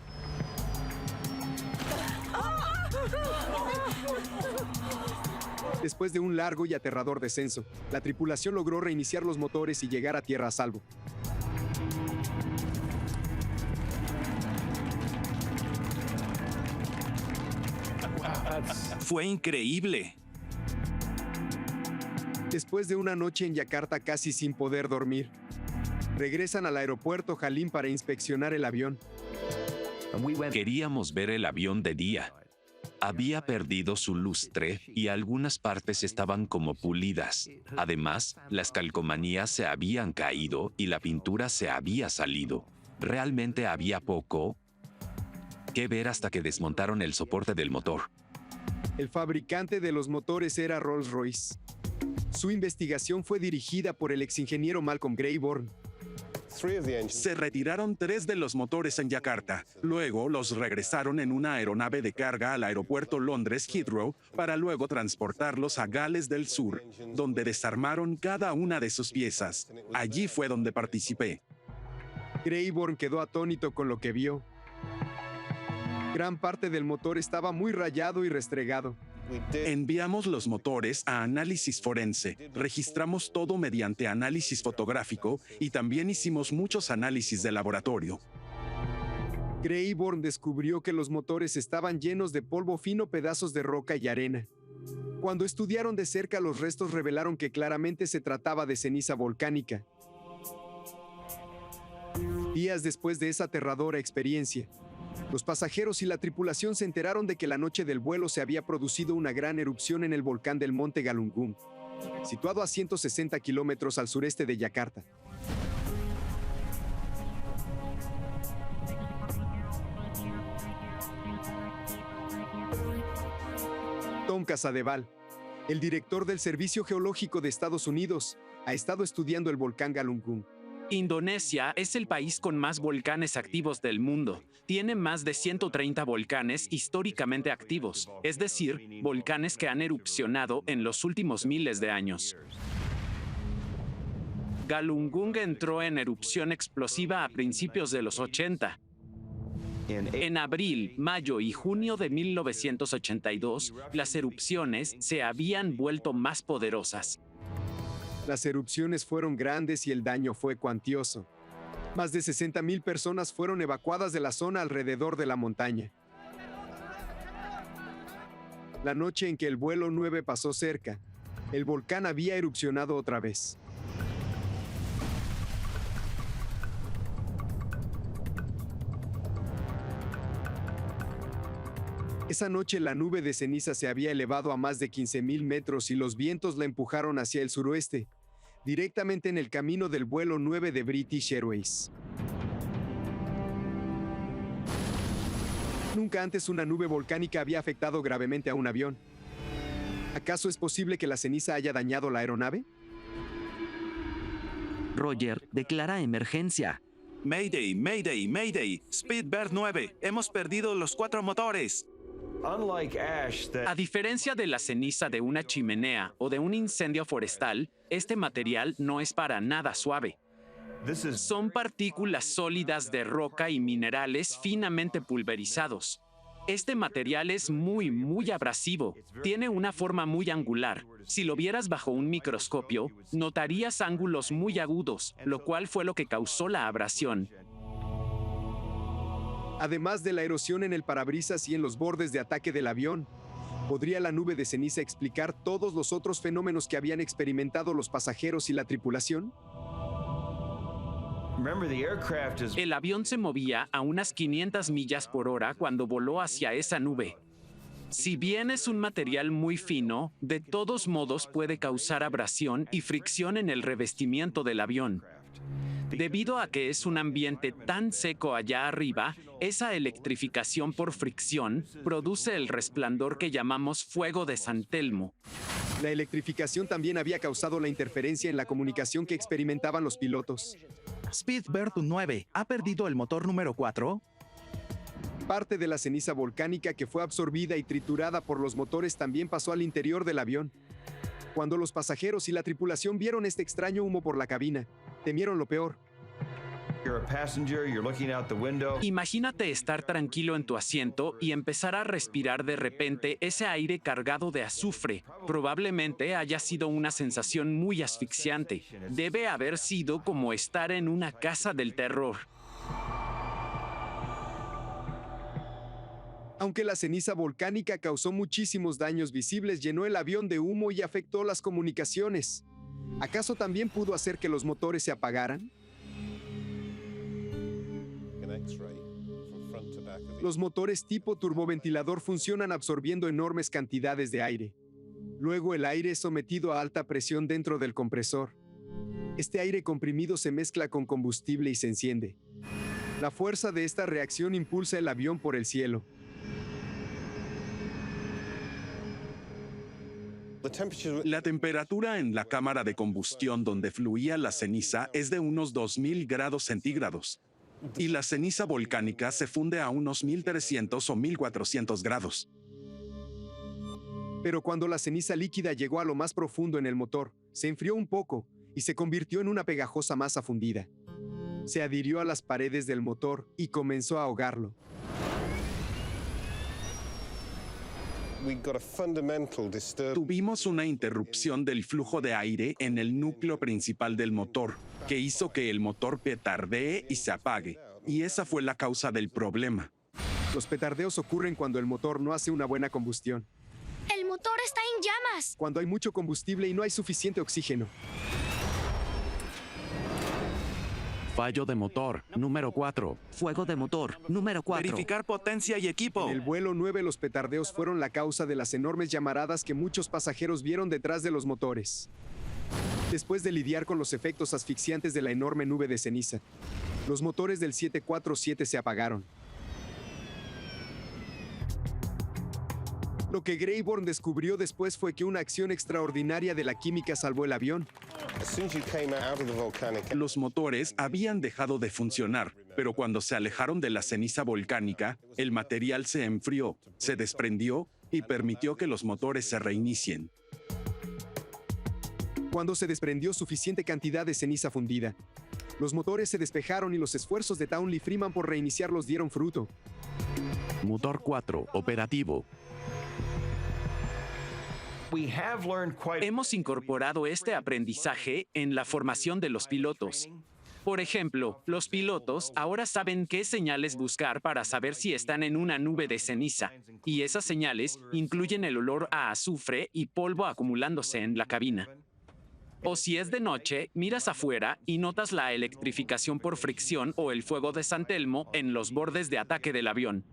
Después de un largo y aterrador descenso, la tripulación logró reiniciar los motores y llegar a tierra a salvo. Fue increíble. Después de una noche en Yakarta casi sin poder dormir, Regresan al aeropuerto Halim para inspeccionar el avión. Queríamos ver el avión de día. Había perdido su lustre y algunas partes estaban como pulidas. Además, las calcomanías se habían caído y la pintura se había salido. Realmente había poco que ver hasta que desmontaron el soporte del motor. El fabricante de los motores era Rolls-Royce. Su investigación fue dirigida por el exingeniero Malcolm Grayborn. Se retiraron 3 de los motores en Yakarta. Luego los regresaron en una aeronave de carga al aeropuerto Londres Heathrow para luego transportarlos a Gales del Sur, donde desarmaron cada una de sus piezas. Allí fue donde participé. Grayborn quedó atónito con lo que vio. Gran parte del motor estaba muy rayado y restregado. Enviamos los motores a análisis forense, registramos todo mediante análisis fotográfico y también hicimos muchos análisis de laboratorio. Grayborn descubrió que los motores estaban llenos de polvo fino, pedazos de roca y arena. Cuando estudiaron de cerca los restos revelaron que claramente se trataba de ceniza volcánica. Días después de esa aterradora experiencia, los pasajeros y la tripulación se enteraron de que la noche del vuelo se había producido una gran erupción en el volcán del Monte Galunggung, situado a 160 kilómetros al sureste de Yakarta. Tom Casadeval, el director del Servicio Geológico de Estados Unidos, ha estado estudiando el volcán Galunggung. Indonesia es el país con más volcanes activos del mundo. Tiene más de 130 volcanes históricamente activos, es decir, volcanes que han erupcionado en los últimos miles de años. Galunggung entró en erupción explosiva a principios de los 80. En abril, mayo y junio de 1982, las erupciones se habían vuelto más poderosas. Las erupciones fueron grandes y el daño fue cuantioso. Más de 60,000 personas fueron evacuadas de la zona alrededor de la montaña. La noche en que el vuelo 9 pasó cerca, el volcán había erupcionado otra vez. Esa noche la nube de ceniza se había elevado a más de 15,000 metros y los vientos la empujaron hacia el suroeste, directamente en el camino del vuelo 9 de British Airways. Nunca antes una nube volcánica había afectado gravemente a un avión. ¿Acaso es posible que la ceniza haya dañado la aeronave? Roger, declara emergencia. Mayday, Mayday, Mayday. Speedbird 9, hemos perdido los 4 motores. A diferencia de la ceniza de una chimenea o de un incendio forestal, este material no es para nada suave. Son partículas sólidas de roca y minerales finamente pulverizados. Este material es muy abrasivo. Tiene una forma muy angular. Si lo vieras bajo un microscopio, notarías ángulos muy agudos, lo cual fue lo que causó la abrasión. Además de la erosión en el parabrisas y en los bordes de ataque del avión, ¿podría la nube de ceniza explicar todos los otros fenómenos que habían experimentado los pasajeros y la tripulación? El avión se movía a unas 500 millas por hora cuando voló hacia esa nube. Si bien es un material muy fino, de todos modos puede causar abrasión y fricción en el revestimiento del avión. Debido a que es un ambiente tan seco allá arriba, esa electrificación por fricción produce el resplandor que llamamos fuego de San Telmo. La electrificación también había causado la interferencia en la comunicación que experimentaban los pilotos. Speedbird 9, ¿ha perdido el motor número 4? Parte de la ceniza volcánica que fue absorbida y triturada por los motores también pasó al interior del avión. Cuando los pasajeros y la tripulación vieron este extraño humo por la cabina, temieron lo peor. Imagínate estar tranquilo en tu asiento y empezar a respirar de repente ese aire cargado de azufre. Probablemente haya sido una sensación muy asfixiante. Debe haber sido como estar en una casa del terror. Aunque la ceniza volcánica causó muchísimos daños visibles, llenó el avión de humo y afectó las comunicaciones. ¿Acaso también pudo hacer que los motores se apagaran? Los motores tipo turboventilador funcionan absorbiendo enormes cantidades de aire. Luego el aire es sometido a alta presión dentro del compresor. Este aire comprimido se mezcla con combustible y se enciende. La fuerza de esta reacción impulsa el avión por el cielo. La temperatura en la cámara de combustión donde fluía la ceniza es de unos 2000 grados centígrados. Y la ceniza volcánica se funde a unos 1300 o 1400 grados. Pero cuando la ceniza líquida llegó a lo más profundo en el motor, se enfrió un poco y se convirtió en una pegajosa masa fundida. Se adhirió a las paredes del motor y comenzó a ahogarlo. Tuvimos una interrupción del flujo de aire en el núcleo principal del motor, que hizo que el motor petardee y se apague, y esa fue la causa del problema. Los petardeos ocurren cuando el motor no hace una buena combustión. El motor está en llamas. Cuando hay mucho combustible y no hay suficiente oxígeno. Fallo de motor, número 4. Fuego de motor, número 4. Verificar potencia y equipo. En el vuelo 9 los petardeos fueron la causa de las enormes llamaradas que muchos pasajeros vieron detrás de los motores. Después de lidiar con los efectos asfixiantes de la enorme nube de ceniza, los motores del 747 se apagaron. Lo que Greyborn descubrió después fue que una acción extraordinaria de la química salvó el avión. Los motores habían dejado de funcionar, pero cuando se alejaron de la ceniza volcánica, el material se enfrió, se desprendió y permitió que los motores se reinicien. Cuando se desprendió suficiente cantidad de ceniza fundida, los motores se despejaron y los esfuerzos de Townley Freeman por reiniciarlos dieron fruto. Motor 4, operativo. Hemos incorporado este aprendizaje en la formación de los pilotos. Por ejemplo, los pilotos ahora saben qué señales buscar para saber si están en una nube de ceniza, y esas señales incluyen el olor a azufre y polvo acumulándose en la cabina. O si es de noche, miras afuera y notas la electrificación por fricción o el fuego de San Telmo en los bordes de ataque del avión.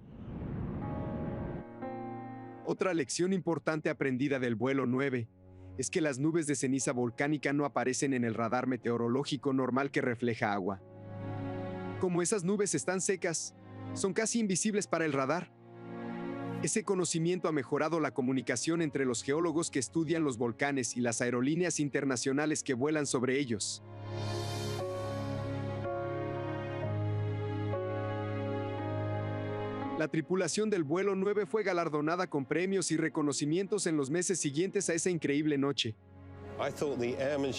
Otra lección importante aprendida del vuelo 9 es que las nubes de ceniza volcánica no aparecen en el radar meteorológico normal que refleja agua. Como esas nubes están secas, son casi invisibles para el radar. Ese conocimiento ha mejorado la comunicación entre los geólogos que estudian los volcanes y las aerolíneas internacionales que vuelan sobre ellos. La tripulación del vuelo 9 fue galardonada con premios y reconocimientos en los meses siguientes a esa increíble noche.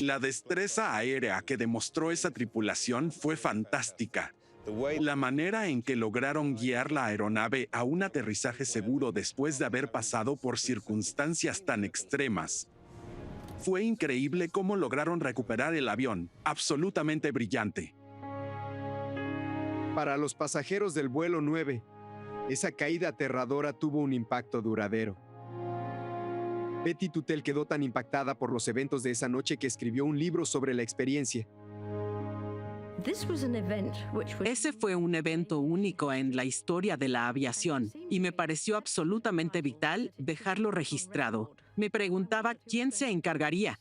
La destreza aérea que demostró esa tripulación fue fantástica. La manera en que lograron guiar la aeronave a un aterrizaje seguro después de haber pasado por circunstancias tan extremas. Fue increíble cómo lograron recuperar el avión, absolutamente brillante. Para los pasajeros del vuelo 9, esa caída aterradora tuvo un impacto duradero. Betty Tuttle quedó tan impactada por los eventos de esa noche que escribió un libro sobre la experiencia. Ese fue un evento único en la historia de la aviación y me pareció absolutamente vital dejarlo registrado. Me preguntaba quién se encargaría.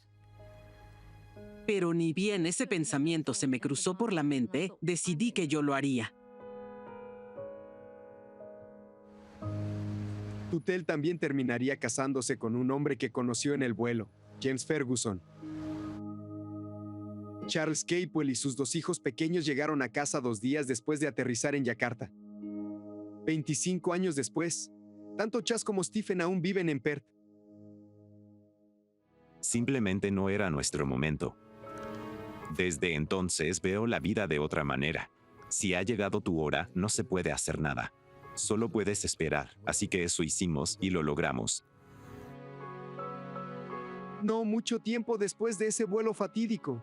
Pero ni bien ese pensamiento se me cruzó por la mente, decidí que yo lo haría. Tuttle también terminaría casándose con un hombre que conoció en el vuelo, James Ferguson. Charles Capewell y sus 2 hijos pequeños llegaron a casa 2 días después de aterrizar en Yakarta. 25 años después, tanto Chas como Stephen aún viven en Perth. Simplemente no era nuestro momento. Desde entonces veo la vida de otra manera. Si ha llegado tu hora, no se puede hacer nada. Solo puedes esperar, así que eso hicimos y lo logramos. No mucho tiempo después de ese vuelo fatídico,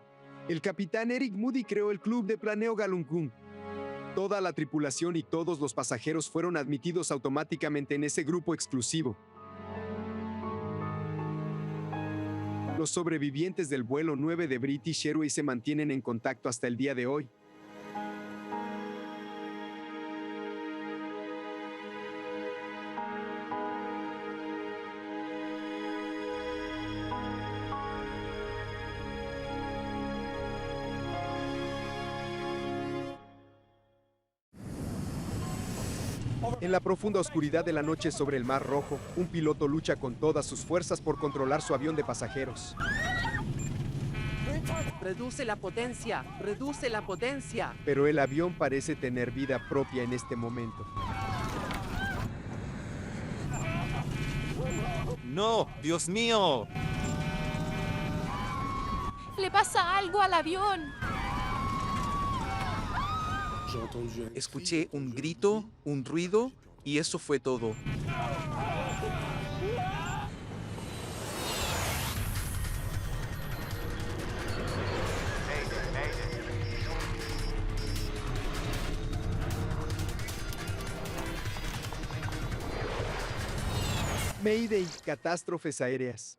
el capitán Eric Moody creó el Club de Planeo Galunggung. Toda la tripulación y todos los pasajeros fueron admitidos automáticamente en ese grupo exclusivo. Los sobrevivientes del vuelo 9 de British Airways se mantienen en contacto hasta el día de hoy. En la profunda oscuridad de la noche sobre el Mar Rojo, un piloto lucha con todas sus fuerzas por controlar su avión de pasajeros. Reduce la potencia, reduce la potencia. Pero el avión parece tener vida propia en este momento. ¡No! ¡Dios mío! ¡Le pasa algo al avión! Escuché un grito, un ruido, y eso fue todo. Mayday, catástrofes aéreas.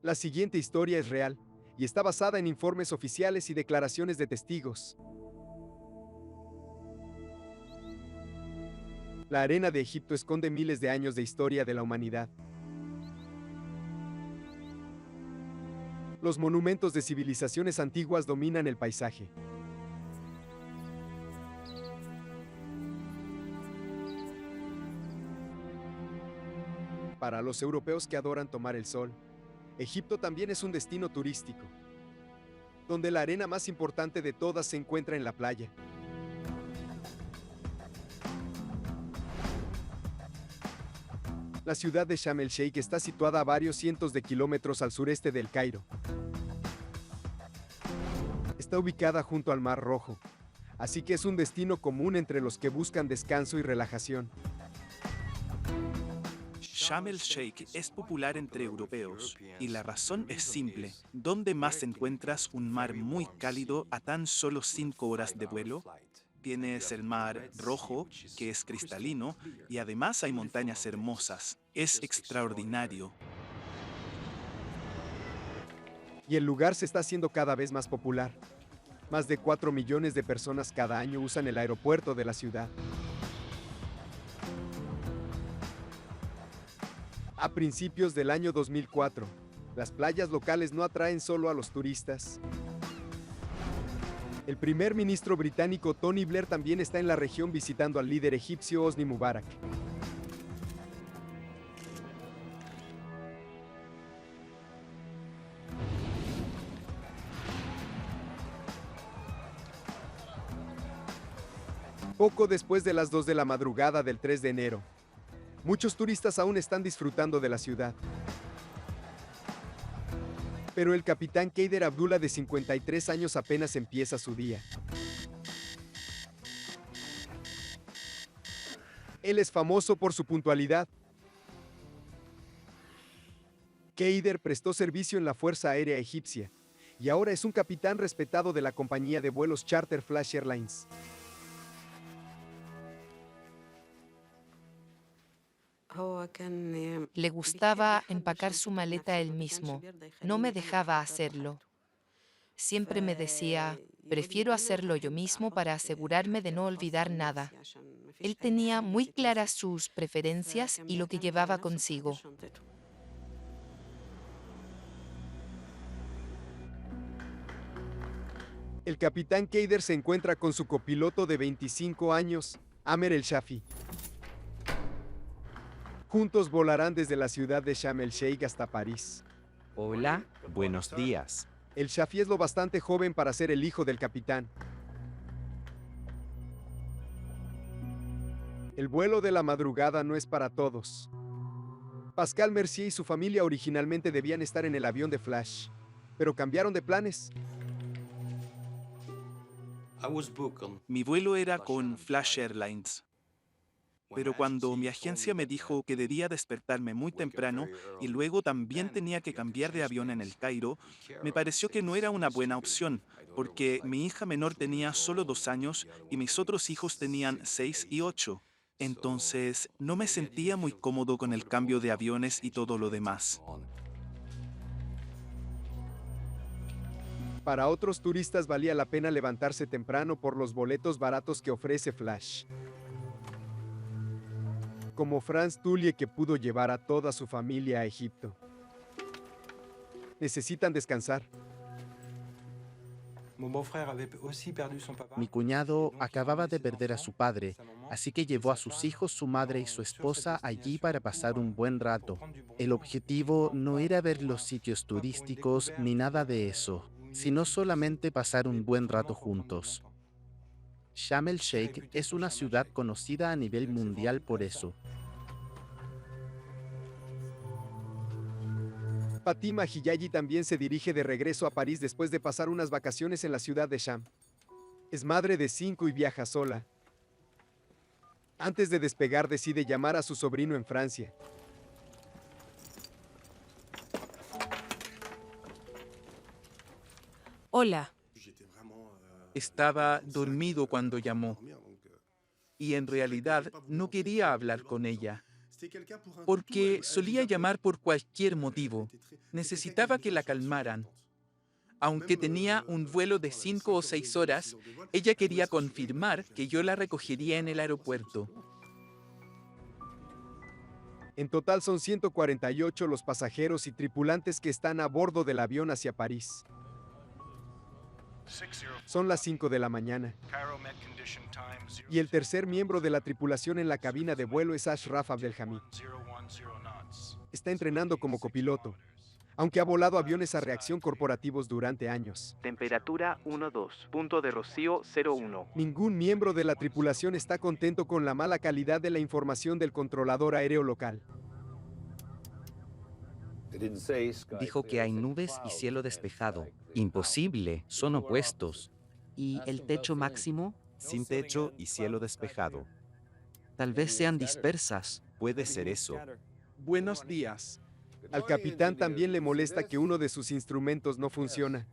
La siguiente historia es real y está basada en informes oficiales y declaraciones de testigos. La arena de Egipto esconde miles de años de historia de la humanidad. Los monumentos de civilizaciones antiguas dominan el paisaje. Para los europeos que adoran tomar el sol, Egipto también es un destino turístico, donde la arena más importante de todas se encuentra en la playa. La ciudad de Sharm el Sheikh está situada a varios cientos de kilómetros al sureste del Cairo. Está ubicada junto al Mar Rojo, así que es un destino común entre los que buscan descanso y relajación. Sharm el Sheikh es popular entre europeos y la razón es simple. ¿Dónde más encuentras un mar muy cálido a tan solo 5 horas de vuelo? Tienes el Mar Rojo, que es cristalino, y además hay montañas hermosas. Es extraordinario. Y el lugar se está haciendo cada vez más popular. Más de 4 millones de personas cada año usan el aeropuerto de la ciudad. A principios del año 2004, las playas locales no atraen solo a los turistas. El primer ministro británico Tony Blair también está en la región visitando al líder egipcio Hosni Mubarak. Poco después de las 2 de la madrugada del 3 de enero, muchos turistas aún están disfrutando de la ciudad. Pero el capitán Kader Abdullah, de 53 años, apenas empieza su día. Él es famoso por su puntualidad. Kader prestó servicio en la Fuerza Aérea Egipcia y ahora es un capitán respetado de la compañía de vuelos charter Flash Airlines. Le gustaba empacar su maleta él mismo. No me dejaba hacerlo. Siempre me decía, prefiero hacerlo yo mismo para asegurarme de no olvidar nada. Él tenía muy claras sus preferencias y lo que llevaba consigo. El capitán Kader se encuentra con su copiloto de 25 años, Amer El Shafi. Juntos volarán desde la ciudad de Sharm el Sheikh hasta París. Hola, buenos días. El Shafi es lo bastante joven para ser el hijo del capitán. El vuelo de la madrugada no es para todos. Pascal Mercier y su familia originalmente debían estar en el avión de Flash, pero cambiaron de planes. Mi vuelo era con Flash Airlines. Pero cuando mi agencia me dijo que debía despertarme muy temprano y luego también tenía que cambiar de avión en el Cairo, me pareció que no era una buena opción, porque mi hija menor tenía solo 2 años y mis otros hijos tenían 6 y 8. Entonces, no me sentía muy cómodo con el cambio de aviones y todo lo demás. Para otros turistas valía la pena levantarse temprano por los boletos baratos que ofrece Flash. Como Franz Tullie, que pudo llevar a toda su familia a Egipto. Necesitan descansar. Mi cuñado acababa de perder a su padre, así que llevó a sus hijos, su madre y su esposa allí para pasar un buen rato. El objetivo no era ver los sitios turísticos ni nada de eso, sino solamente pasar un buen rato juntos. Sharm el Sheikh es una ciudad conocida a nivel mundial por eso. Fatima Hijayi también se dirige de regreso a París después de pasar unas vacaciones en la ciudad de Sharm. Es madre de 5 y viaja sola. Antes de despegar decide llamar a su sobrino en Francia. Hola. Estaba dormido cuando llamó. Y en realidad no quería hablar con ella. Porque solía llamar por cualquier motivo. Necesitaba que la calmaran. Aunque tenía un vuelo de 5 o 6 horas, ella quería confirmar que yo la recogería en el aeropuerto. En total son 148 los pasajeros y tripulantes que están a bordo del avión hacia París. Son las 5 de la mañana. Y el tercer miembro de la tripulación en la cabina de vuelo es Ashraf Abdelhamid. Está entrenando como copiloto, aunque ha volado aviones a reacción corporativos durante años. Temperatura 12, punto de rocío 01. Ningún miembro de la tripulación está contento con la mala calidad de la información del controlador aéreo local. Dijo que hay nubes y cielo despejado. Imposible, son opuestos. ¿Y el techo máximo? Sin techo y cielo despejado. Tal vez sean dispersas. Puede ser eso. Buenos días. Al capitán también le molesta que uno de sus instrumentos no funciona.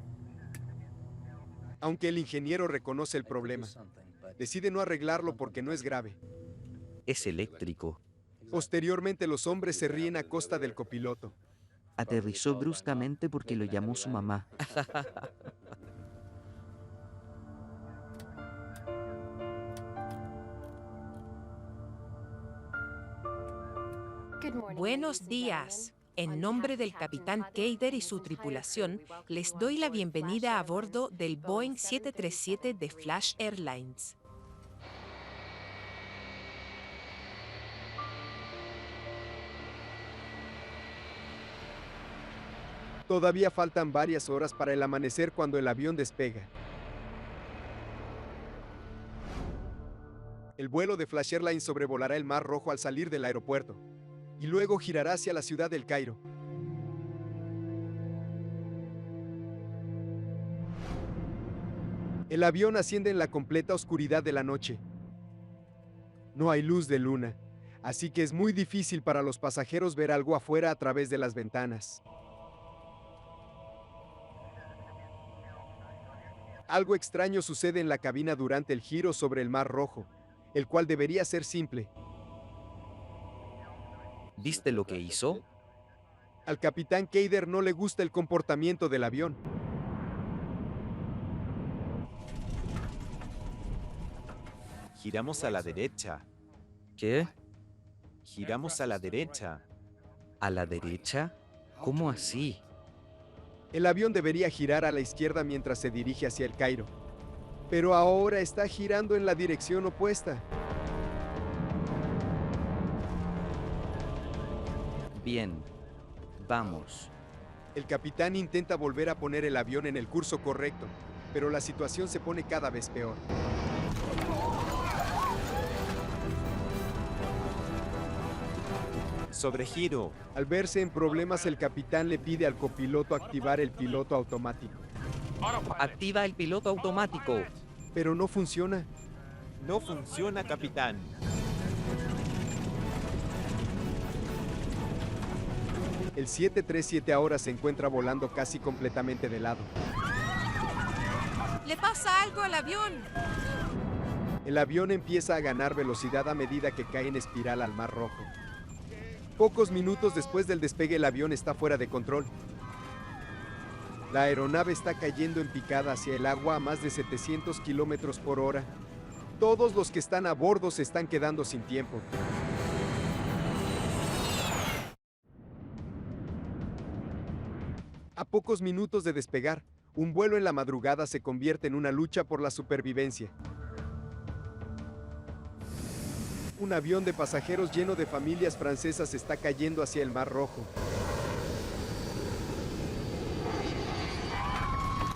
Aunque el ingeniero reconoce el problema, decide no arreglarlo porque no es grave. Es eléctrico. Posteriormente los hombres se ríen a costa del copiloto. Aterrizó bruscamente porque lo llamó su mamá. Buenos días. En nombre del capitán Keider y su tripulación, les doy la bienvenida a bordo del Boeing 737 de Flash Airlines. Todavía faltan varias horas para el amanecer cuando el avión despega. El vuelo de Flash Airlines sobrevolará el Mar Rojo al salir del aeropuerto y luego girará hacia la ciudad del Cairo. El avión asciende en la completa oscuridad de la noche. No hay luz de luna, así que es muy difícil para los pasajeros ver algo afuera a través de las ventanas. Algo extraño sucede en la cabina durante el giro sobre el Mar Rojo, el cual debería ser simple. ¿Viste lo que hizo? Al capitán Keider no le gusta el comportamiento del avión. Giramos a la derecha. ¿Qué? Giramos a la derecha. ¿A la derecha? ¿Cómo así? El avión debería girar a la izquierda mientras se dirige hacia el Cairo, pero ahora está girando en la dirección opuesta. Bien, vamos. El capitán intenta volver a poner el avión en el curso correcto, pero la situación se pone cada vez peor. Sobregiro. Al verse en problemas, el capitán le pide al copiloto activar el piloto automático. Activa el piloto automático. Pero no funciona. No funciona, capitán. El 737 ahora se encuentra volando casi completamente de lado. ¡Le pasa algo al avión! El avión empieza a ganar velocidad a medida que cae en espiral al Mar Rojo. Pocos minutos después del despegue, el avión está fuera de control. La aeronave está cayendo en picada hacia el agua a más de 700 kilómetros por hora. Todos los que están a bordo se están quedando sin tiempo. A pocos minutos de despegar, Un vuelo en la madrugada se convierte en una lucha por la supervivencia. Un avión de pasajeros lleno de familias francesas está cayendo hacia el Mar Rojo.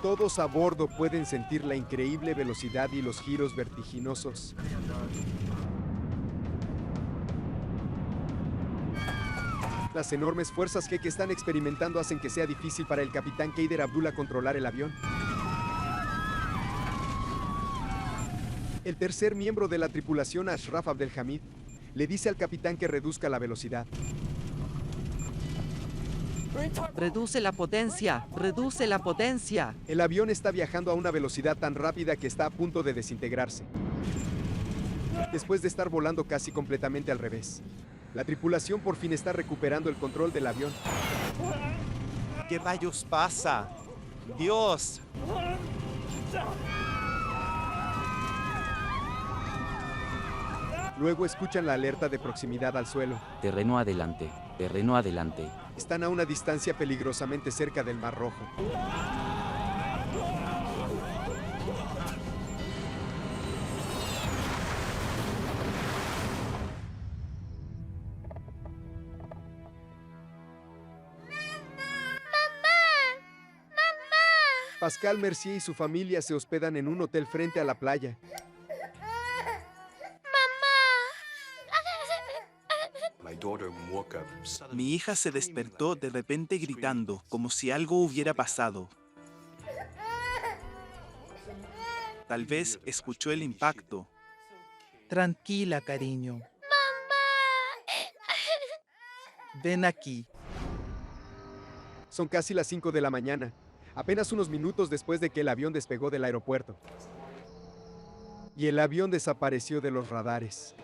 Todos a bordo pueden sentir la increíble velocidad y los giros vertiginosos. Las enormes fuerzas G que están experimentando hacen que sea difícil para el capitán Kader Abdullah controlar el avión. El tercer miembro de la tripulación, Ashraf Abdelhamid, le dice al capitán que reduzca la velocidad. Reduce la potencia, reduce la potencia. El avión está viajando a una velocidad tan rápida que está a punto de desintegrarse. Después de estar volando casi completamente al revés, la tripulación por fin está recuperando el control del avión. ¿Qué rayos pasa? ¡Dios! Luego escuchan la alerta de proximidad al suelo. Terreno adelante, terreno adelante. Están a una distancia peligrosamente cerca del Mar Rojo. Pascal Mercier y su familia se hospedan en un hotel frente a la playa. Mi hija se despertó de repente gritando, como si algo hubiera pasado. Tal vez escuchó el impacto. Tranquila, cariño. ¡Mamá! Ven aquí. Son casi las 5 de la mañana, apenas unos minutos después de que el avión despegó del aeropuerto. Y el avión desapareció de los radares.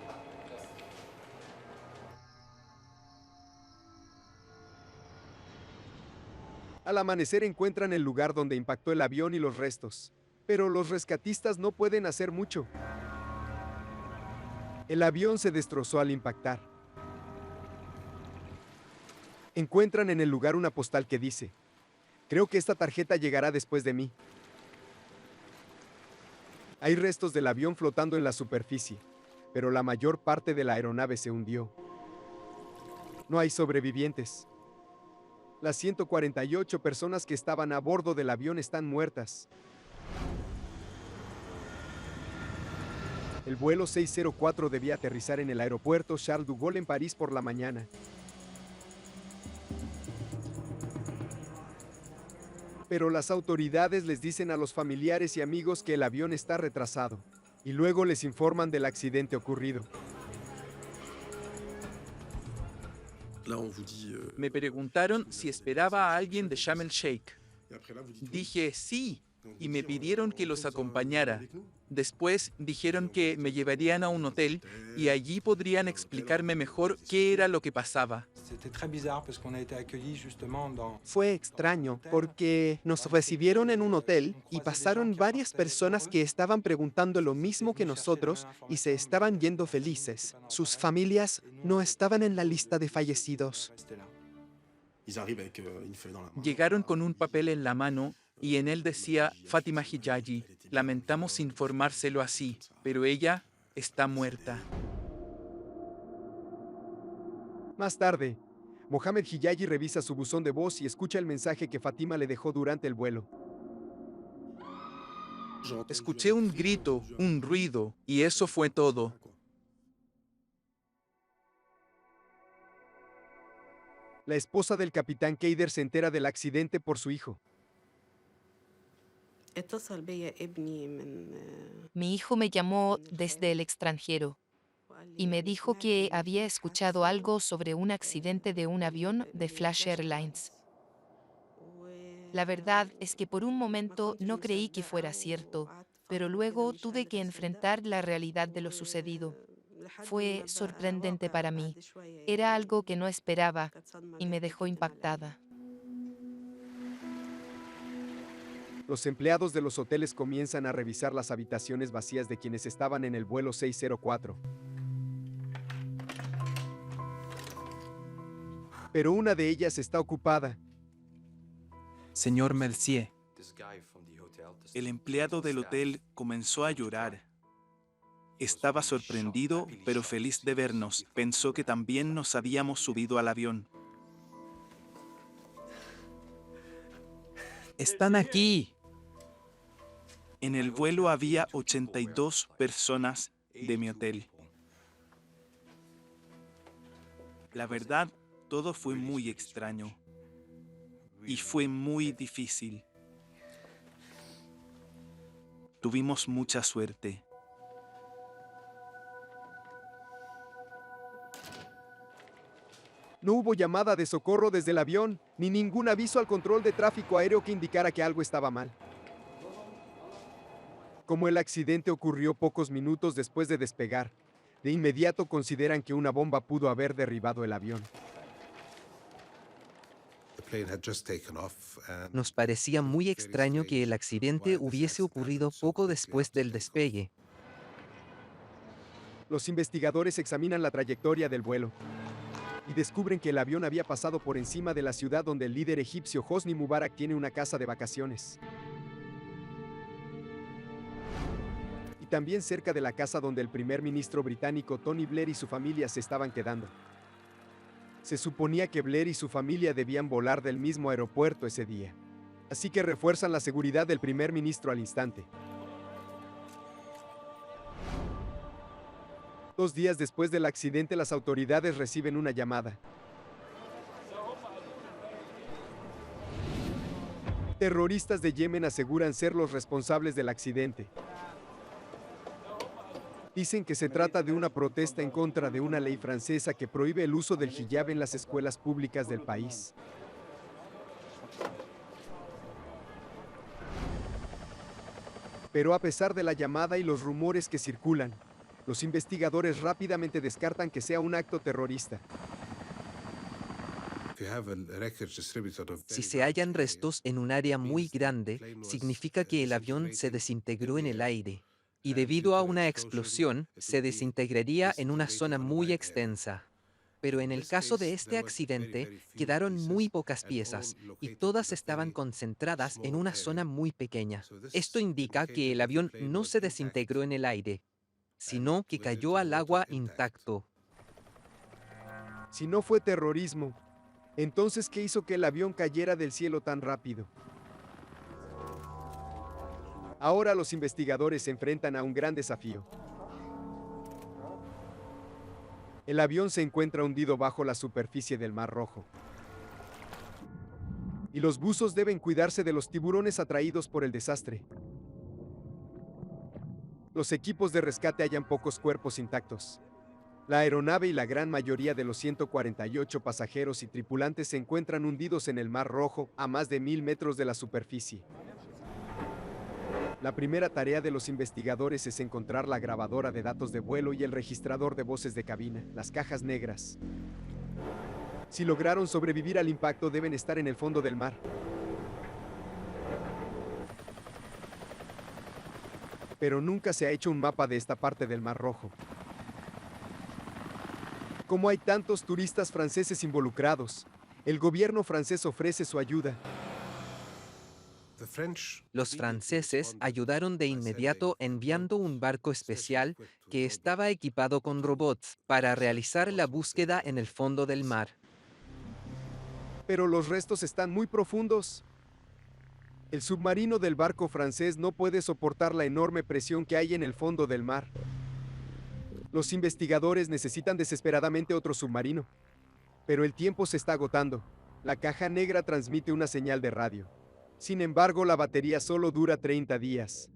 Al amanecer encuentran el lugar donde impactó el avión y los restos, pero los rescatistas no pueden hacer mucho. El avión se destrozó al impactar. Encuentran en el lugar una postal que dice: "Creo que esta tarjeta llegará después de mí". Hay restos del avión flotando en la superficie, pero la mayor parte de la aeronave se hundió. No hay sobrevivientes. Las 148 personas que estaban a bordo del avión están muertas. El vuelo 604 debía aterrizar en el aeropuerto Charles de Gaulle en París por la mañana. Pero las autoridades les dicen a los familiares y amigos que el avión está retrasado, y luego les informan del accidente ocurrido. Me preguntaron si esperaba a alguien de Sharm el Sheikh. Dije sí, y me pidieron que los acompañara. Después dijeron que me llevarían a un hotel y allí podrían explicarme mejor qué era lo que pasaba. Fue extraño porque nos recibieron en un hotel y pasaron varias personas que estaban preguntando lo mismo que nosotros y se estaban yendo felices. Sus familias no estaban en la lista de fallecidos. Llegaron con un papel en la mano y en él decía Fátima Hijaji. Lamentamos informárselo así, pero ella está muerta. Más tarde, Mohamed Hijaji revisa su buzón de voz y escucha el mensaje que Fátima le dejó durante el vuelo. Escuché un grito, un ruido, y eso fue todo. La esposa del capitán Kader se entera del accidente por su hijo. Mi hijo me llamó desde el extranjero y me dijo que había escuchado algo sobre un accidente de un avión de Flash Airlines. La verdad es que por un momento no creí que fuera cierto, pero luego tuve que enfrentar la realidad de lo sucedido. Fue sorprendente para mí. Era algo que no esperaba y me dejó impactada. Los empleados de los hoteles comienzan a revisar las habitaciones vacías de quienes estaban en el vuelo 604. Pero una de ellas está ocupada. Señor Mercier, El empleado del hotel comenzó a llorar. Estaba sorprendido, pero feliz de vernos. Pensó que también nos habíamos subido al avión. ¡Están aquí! En el vuelo había 82 personas de mi hotel. La verdad, todo fue muy extraño. Y fue muy difícil. Tuvimos mucha suerte. No hubo llamada de socorro desde el avión, ni ningún aviso al control de tráfico aéreo que indicara que algo estaba mal. Como el accidente ocurrió pocos minutos después de despegar, de inmediato consideran que una bomba pudo haber derribado el avión. Nos parecía muy extraño que el accidente hubiese ocurrido poco después del despegue. Los investigadores examinan la trayectoria del vuelo y descubren que el avión había pasado por encima de la ciudad donde el líder egipcio Hosni Mubarak tiene una casa de vacaciones. Y también cerca de la casa donde el primer ministro británico Tony Blair y su familia se estaban quedando. Se suponía que Blair y su familia debían volar del mismo aeropuerto ese día, así que refuerzan la seguridad del primer ministro al instante. 2 días después del accidente, las autoridades reciben una llamada. Terroristas de Yemen aseguran ser los responsables del accidente. Dicen que se trata de una protesta en contra de una ley francesa que prohíbe el uso del hijab en las escuelas públicas del país. Pero a pesar de la llamada y los rumores que circulan, los investigadores rápidamente descartan que sea un acto terrorista. Si se hallan restos en un área muy grande, significa que el avión se desintegró en el aire, y debido a una explosión, se desintegraría en una zona muy extensa. Pero en el caso de este accidente, quedaron muy pocas piezas, y todas estaban concentradas en una zona muy pequeña. Esto indica que el avión no se desintegró en el aire, sino que cayó al agua intacto. Si no fue terrorismo, entonces ¿qué hizo que el avión cayera del cielo tan rápido? Ahora los investigadores se enfrentan a un gran desafío. El avión se encuentra hundido bajo la superficie del Mar Rojo. Y los buzos deben cuidarse de los tiburones atraídos por el desastre. Los equipos de rescate hallan pocos cuerpos intactos. La aeronave y la gran mayoría de los 148 pasajeros y tripulantes se encuentran hundidos en el Mar Rojo a más de 1000 metros de la superficie. La primera tarea de los investigadores es encontrar la grabadora de datos de vuelo y el registrador de voces de cabina, las cajas negras. Si lograron sobrevivir al impacto, deben estar en el fondo del mar. Pero nunca se ha hecho un mapa de esta parte del Mar Rojo. Como hay tantos turistas franceses involucrados, el gobierno francés ofrece su ayuda. Los franceses ayudaron de inmediato enviando un barco especial que estaba equipado con robots para realizar la búsqueda en el fondo del mar. Pero los restos están muy profundos. El submarino del barco francés no puede soportar la enorme presión que hay en el fondo del mar. Los investigadores necesitan desesperadamente otro submarino. Pero el tiempo se está agotando. La caja negra transmite una señal de radio. Sin embargo, la batería solo dura 30 días.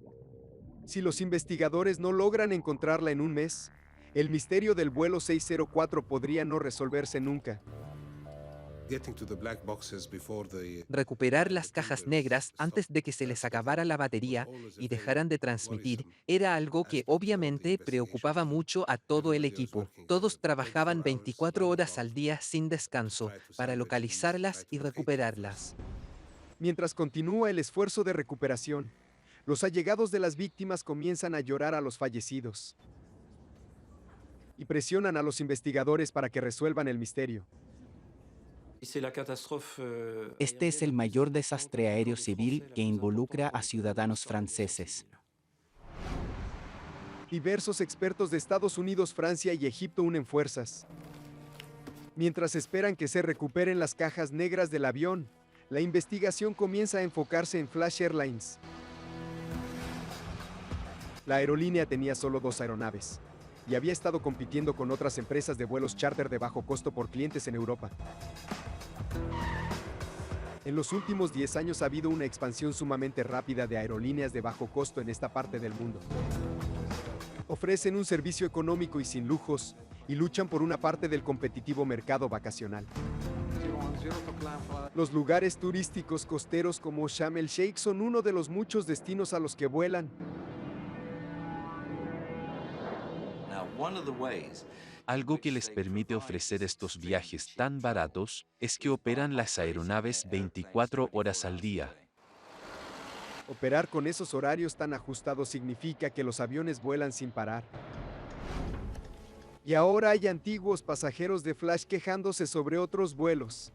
Si los investigadores no logran encontrarla en un mes, el misterio del vuelo 604 podría no resolverse nunca. Recuperar las cajas negras antes de que se les acabara la batería y dejaran de transmitir era algo que obviamente preocupaba mucho a todo el equipo. Todos trabajaban 24 horas al día sin descanso para localizarlas y recuperarlas. Mientras continúa el esfuerzo de recuperación, los allegados de las víctimas comienzan a llorar a los fallecidos y presionan a los investigadores para que resuelvan el misterio. Este es el mayor desastre aéreo civil que involucra a ciudadanos franceses. Diversos expertos de Estados Unidos, Francia y Egipto unen fuerzas. Mientras esperan que se recuperen las cajas negras del avión, la investigación comienza a enfocarse en Flash Airlines. La aerolínea tenía solo 2 aeronaves y había estado compitiendo con otras empresas de vuelos charter de bajo costo por clientes en Europa. En los últimos 10 años ha habido una expansión sumamente rápida de aerolíneas de bajo costo en esta parte del mundo. Ofrecen un servicio económico y sin lujos, y luchan por una parte del competitivo mercado vacacional. Los lugares turísticos costeros como Sharm el Sheikh son uno de los muchos destinos a los que vuelan. Algo que les permite ofrecer estos viajes tan baratos es que operan las aeronaves 24 horas al día. Operar con esos horarios tan ajustados significa que los aviones vuelan sin parar. Y ahora hay antiguos pasajeros de Flash quejándose sobre otros vuelos.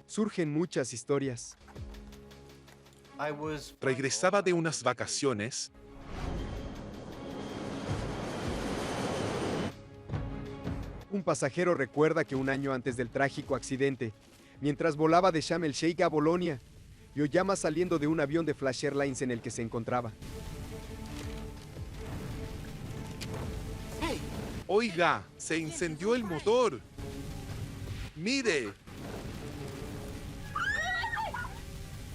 Surgen muchas historias. Regresaba de unas vacaciones. Un pasajero recuerda que un año antes del trágico accidente, mientras volaba de Sharm el Sheikh a Bolonia, vio llamas saliendo de un avión de Flash Airlines en el que se encontraba. Oiga, se incendió el motor. Mire.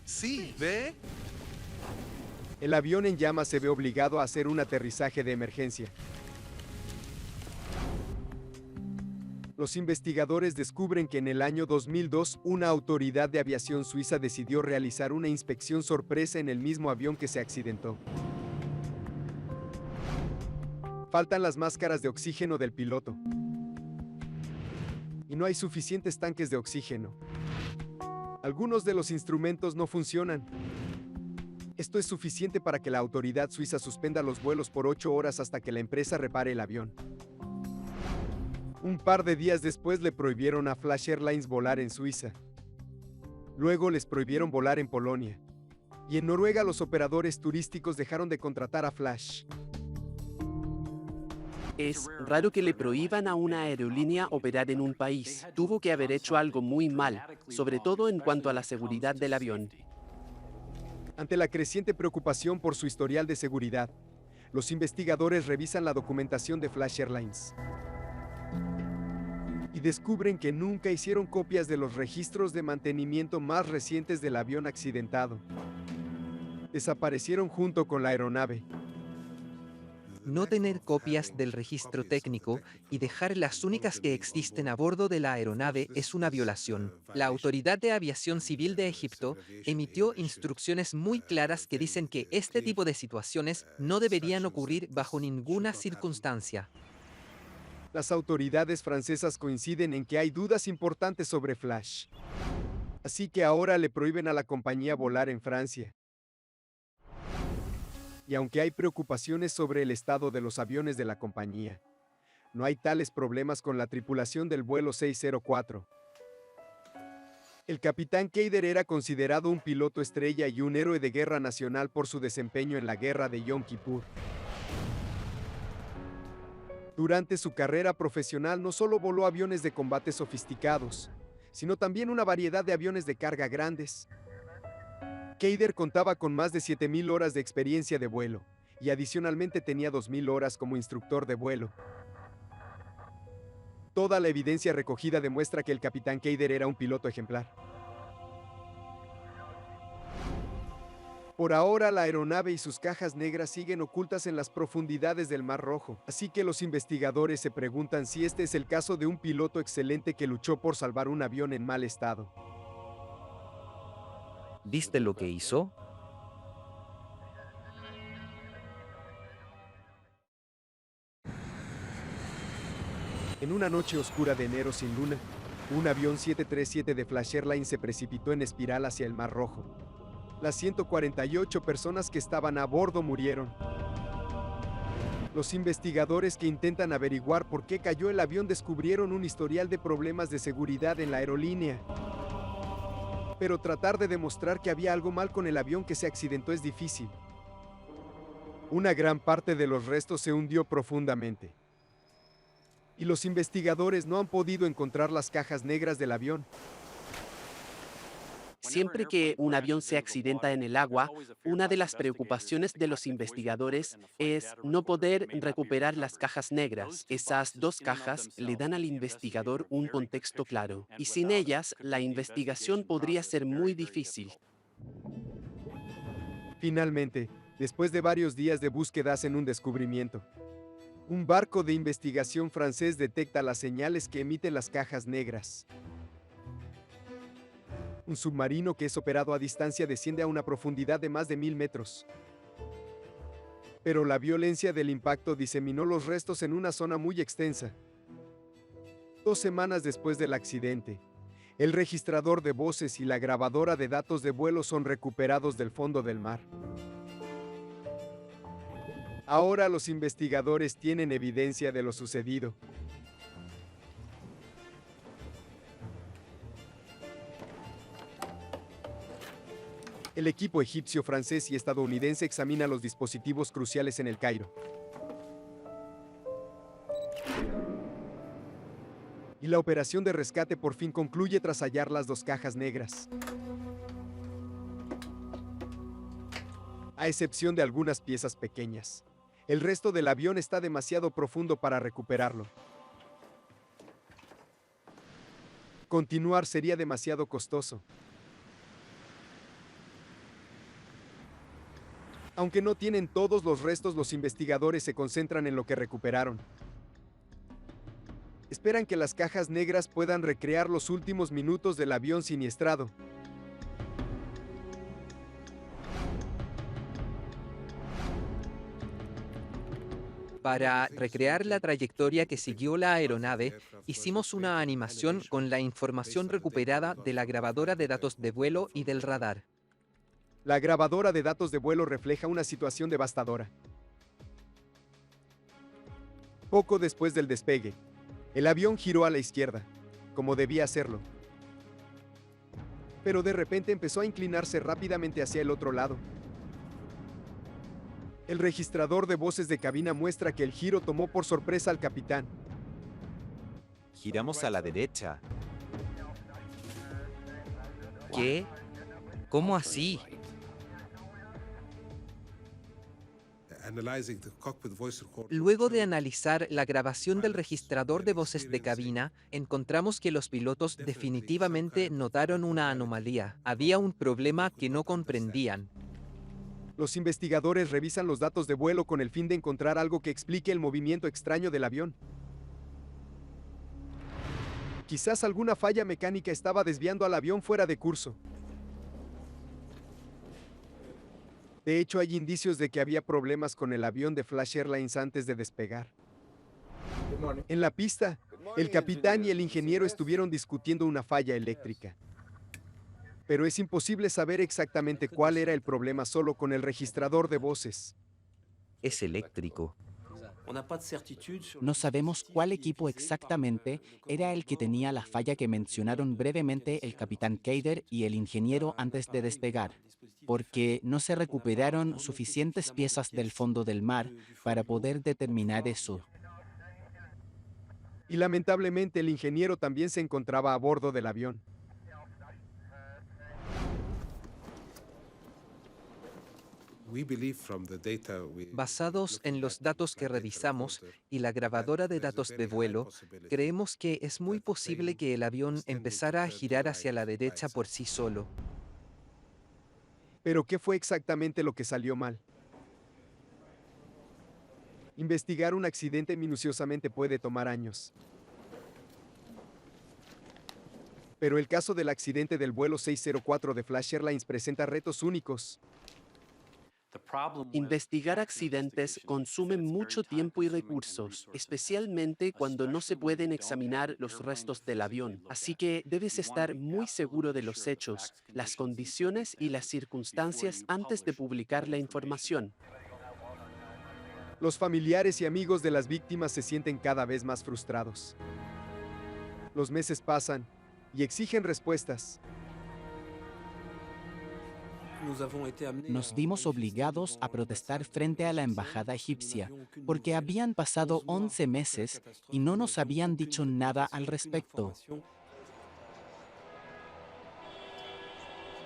Sí, ¿ve? El avión en llamas se ve obligado a hacer un aterrizaje de emergencia. Los investigadores descubren que en el año 2002, una autoridad de aviación suiza decidió realizar una inspección sorpresa en el mismo avión que se accidentó. Faltan las máscaras de oxígeno del piloto. Y no hay suficientes tanques de oxígeno. Algunos de los instrumentos no funcionan. Esto es suficiente para que la autoridad suiza suspenda los vuelos por 8 horas hasta que la empresa repare el avión. Un par de días después le prohibieron a Flash Airlines volar en Suiza. Luego les prohibieron volar en Polonia. Y en Noruega los operadores turísticos dejaron de contratar a Flash. Es raro que le prohíban a una aerolínea operar en un país. Tuvo que haber hecho algo muy mal, sobre todo en cuanto a la seguridad del avión. Ante la creciente preocupación por su historial de seguridad, los investigadores revisan la documentación de Flash Airlines. Y descubren que nunca hicieron copias de los registros de mantenimiento más recientes del avión accidentado. Desaparecieron junto con la aeronave. No tener copias del registro técnico y dejar las únicas que existen a bordo de la aeronave es una violación. La Autoridad de Aviación Civil de Egipto emitió instrucciones muy claras que dicen que este tipo de situaciones no deberían ocurrir bajo ninguna circunstancia. Las autoridades francesas coinciden en que hay dudas importantes sobre Flash. Así que ahora le prohíben a la compañía volar en Francia. Y aunque hay preocupaciones sobre el estado de los aviones de la compañía, no hay tales problemas con la tripulación del vuelo 604. El capitán Keider era considerado un piloto estrella y un héroe de guerra nacional por su desempeño en la guerra de Yom Kippur. Durante su carrera profesional no solo voló aviones de combate sofisticados, sino también una variedad de aviones de carga grandes. Keider contaba con más de 7,000 horas de experiencia de vuelo, y adicionalmente tenía 2,000 horas como instructor de vuelo. Toda la evidencia recogida demuestra que el capitán Keider era un piloto ejemplar. Por ahora, la aeronave y sus cajas negras siguen ocultas en las profundidades del Mar Rojo, así que los investigadores se preguntan si este es el caso de un piloto excelente que luchó por salvar un avión en mal estado. ¿Viste lo que hizo? En una noche oscura de enero sin luna, un avión 737 de Flash Airlines se precipitó en espiral hacia el Mar Rojo. Las 148 personas que estaban a bordo murieron. Los investigadores que intentan averiguar por qué cayó el avión descubrieron un historial de problemas de seguridad en la aerolínea. Pero tratar de demostrar que había algo mal con el avión que se accidentó es difícil. Una gran parte de los restos se hundió profundamente. Y los investigadores no han podido encontrar las cajas negras del avión. Siempre que un avión se accidenta en el agua, una de las preocupaciones de los investigadores es no poder recuperar las cajas negras. Esas dos cajas le dan al investigador un contexto claro, y sin ellas, la investigación podría ser muy difícil. Finalmente, después de varios días de búsqueda hacen un descubrimiento. Un barco de investigación francés detecta las señales que emiten las cajas negras. Un submarino que es operado a distancia desciende a una profundidad de más de 1000 metros. Pero la violencia del impacto diseminó los restos en una zona muy extensa. 2 semanas después del accidente, el registrador de voces y la grabadora de datos de vuelo son recuperados del fondo del mar. Ahora los investigadores tienen evidencia de lo sucedido. El equipo egipcio, francés y estadounidense examina los dispositivos cruciales en El Cairo. Y la operación de rescate por fin concluye tras hallar las 2 cajas negras. A excepción de algunas piezas pequeñas, el resto del avión está demasiado profundo para recuperarlo. Continuar sería demasiado costoso. Aunque no tienen todos los restos, los investigadores se concentran en lo que recuperaron. Esperan que las cajas negras puedan recrear los últimos minutos del avión siniestrado. Para recrear la trayectoria que siguió la aeronave, hicimos una animación con la información recuperada de la grabadora de datos de vuelo y del radar. La grabadora de datos de vuelo refleja una situación devastadora. Poco después del despegue, el avión giró a la izquierda, como debía hacerlo. Pero de repente empezó a inclinarse rápidamente hacia el otro lado. El registrador de voces de cabina muestra que el giro tomó por sorpresa al capitán. Giramos a la derecha. ¿Qué? ¿Cómo así? Luego de analizar la grabación del registrador de voces de cabina, encontramos que los pilotos definitivamente notaron una anomalía. Había un problema que no comprendían. Los investigadores revisan los datos de vuelo con el fin de encontrar algo que explique el movimiento extraño del avión. Quizás alguna falla mecánica estaba desviando al avión fuera de curso. De hecho, hay indicios de que había problemas con el avión de Flash Airlines antes de despegar. En la pista, el capitán y el ingeniero estuvieron discutiendo una falla eléctrica. Pero es imposible saber exactamente cuál era el problema solo con el registrador de voces. Es eléctrico. No sabemos cuál equipo exactamente era el que tenía la falla que mencionaron brevemente el capitán Kader y el ingeniero antes de despegar, porque no se recuperaron suficientes piezas del fondo del mar para poder determinar eso. Y lamentablemente el ingeniero también se encontraba a bordo del avión. Basados en los datos que revisamos y la grabadora de datos de vuelo, creemos que es muy posible que el avión empezara a girar hacia la derecha por sí solo. ¿Pero qué fue exactamente lo que salió mal? Investigar un accidente minuciosamente puede tomar años. Pero el caso del accidente del vuelo 604 de Flash Airlines presenta retos únicos. Investigar accidentes consume mucho tiempo y recursos, especialmente cuando no se pueden examinar los restos del avión. Así que debes estar muy seguro de los hechos, las condiciones y las circunstancias antes de publicar la información. Los familiares y amigos de las víctimas se sienten cada vez más frustrados. Los meses pasan y exigen respuestas. Nos vimos obligados a protestar frente a la embajada egipcia porque habían pasado 11 meses y no nos habían dicho nada al respecto.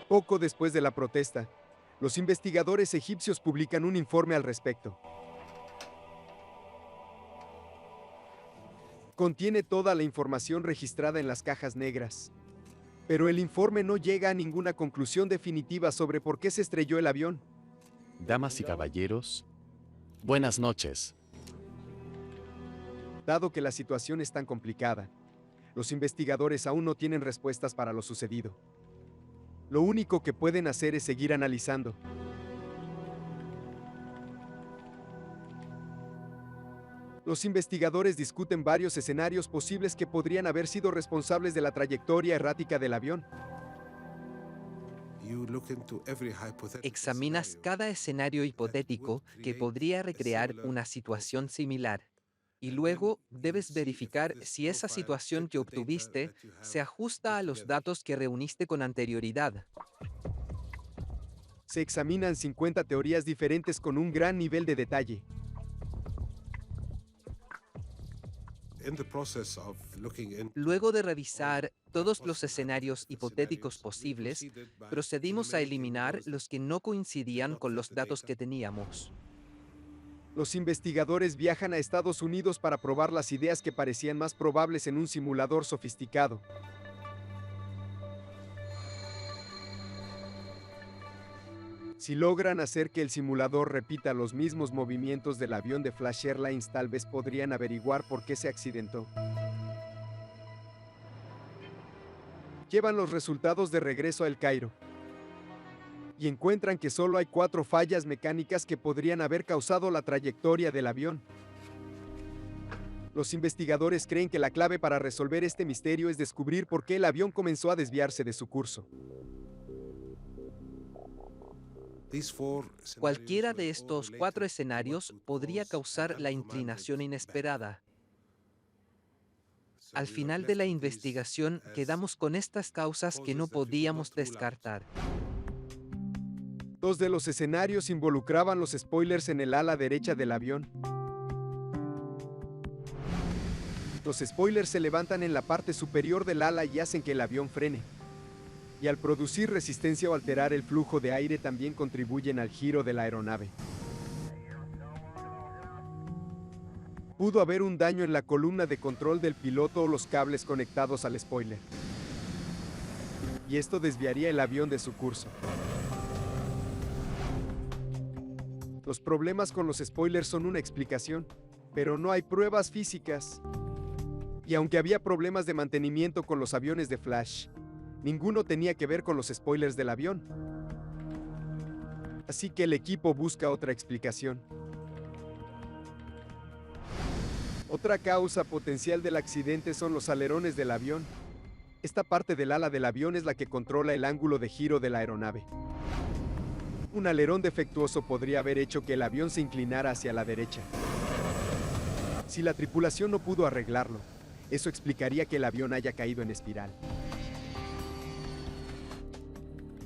Poco después de la protesta, los investigadores egipcios publican un informe al respecto. Contiene toda la información registrada en las cajas negras, pero el informe no llega a ninguna conclusión definitiva sobre por qué se estrelló el avión. Damas y caballeros, buenas noches. Dado que la situación es tan complicada, los investigadores aún no tienen respuestas para lo sucedido. Lo único que pueden hacer es seguir analizando. Los investigadores discuten varios escenarios posibles que podrían haber sido responsables de la trayectoria errática del avión. Examinas cada escenario hipotético que podría recrear una situación similar. Y luego debes verificar si esa situación que obtuviste se ajusta a los datos que reuniste con anterioridad. Se examinan 50 teorías diferentes con un gran nivel de detalle. Luego de revisar todos los escenarios hipotéticos posibles, procedimos a eliminar los que no coincidían con los datos que teníamos. Los investigadores viajan a Estados Unidos para probar las ideas que parecían más probables en un simulador sofisticado. Si logran hacer que el simulador repita los mismos movimientos del avión de Flash Airlines, tal vez podrían averiguar por qué se accidentó. Llevan los resultados de regreso a El Cairo y encuentran que solo hay 4 fallas mecánicas que podrían haber causado la trayectoria del avión. Los investigadores creen que la clave para resolver este misterio es descubrir por qué el avión comenzó a desviarse de su curso. Cualquiera de estos 4 escenarios podría causar la inclinación inesperada. Al final de la investigación, quedamos con estas causas que no podíamos descartar. 2 de los escenarios involucraban los spoilers en el ala derecha del avión. Los spoilers se levantan en la parte superior del ala y hacen que el avión frene. Y al producir resistencia o alterar el flujo de aire también contribuyen al giro de la aeronave. Pudo haber un daño en la columna de control del piloto o los cables conectados al spoiler. Y esto desviaría el avión de su curso. Los problemas con los spoilers son una explicación, pero no hay pruebas físicas. Y aunque había problemas de mantenimiento con los aviones de Flash, ninguno tenía que ver con los spoilers del avión. Así que el equipo busca otra explicación. Otra causa potencial del accidente son los alerones del avión. Esta parte del ala del avión es la que controla el ángulo de giro de la aeronave. Un alerón defectuoso podría haber hecho que el avión se inclinara hacia la derecha. Si la tripulación no pudo arreglarlo, eso explicaría que el avión haya caído en espiral.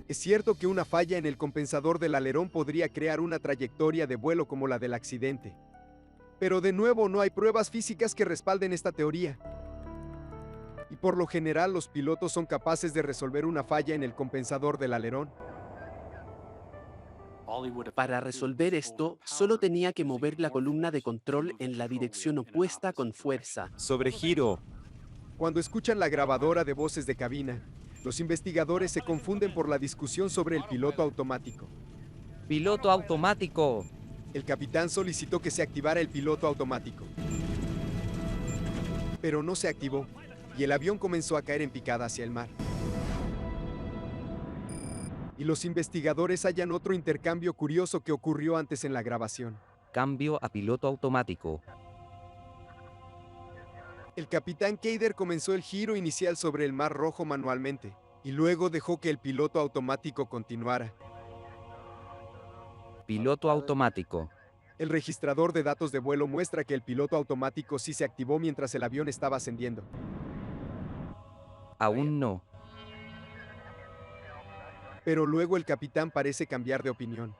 Es cierto que una falla en el compensador del alerón podría crear una trayectoria de vuelo como la del accidente. Pero de nuevo no hay pruebas físicas que respalden esta teoría. Y por lo general los pilotos son capaces de resolver una falla en el compensador del alerón. Para resolver esto, solo tenía que mover la columna de control en la dirección opuesta con fuerza. Sobregiro. Cuando escuchan la grabadora de voces de cabina, los investigadores se confunden por la discusión sobre el piloto automático. ¡Piloto automático! El capitán solicitó que se activara el piloto automático. Pero no se activó, y el avión comenzó a caer en picada hacia el mar. Y los investigadores hallan otro intercambio curioso que ocurrió antes en la grabación. Cambio a piloto automático. El capitán Kader comenzó el giro inicial sobre el Mar Rojo manualmente, y luego dejó que el piloto automático continuara. Piloto automático. El registrador de datos de vuelo muestra que el piloto automático sí se activó mientras el avión estaba ascendiendo. Aún no. Pero luego el capitán parece cambiar de opinión.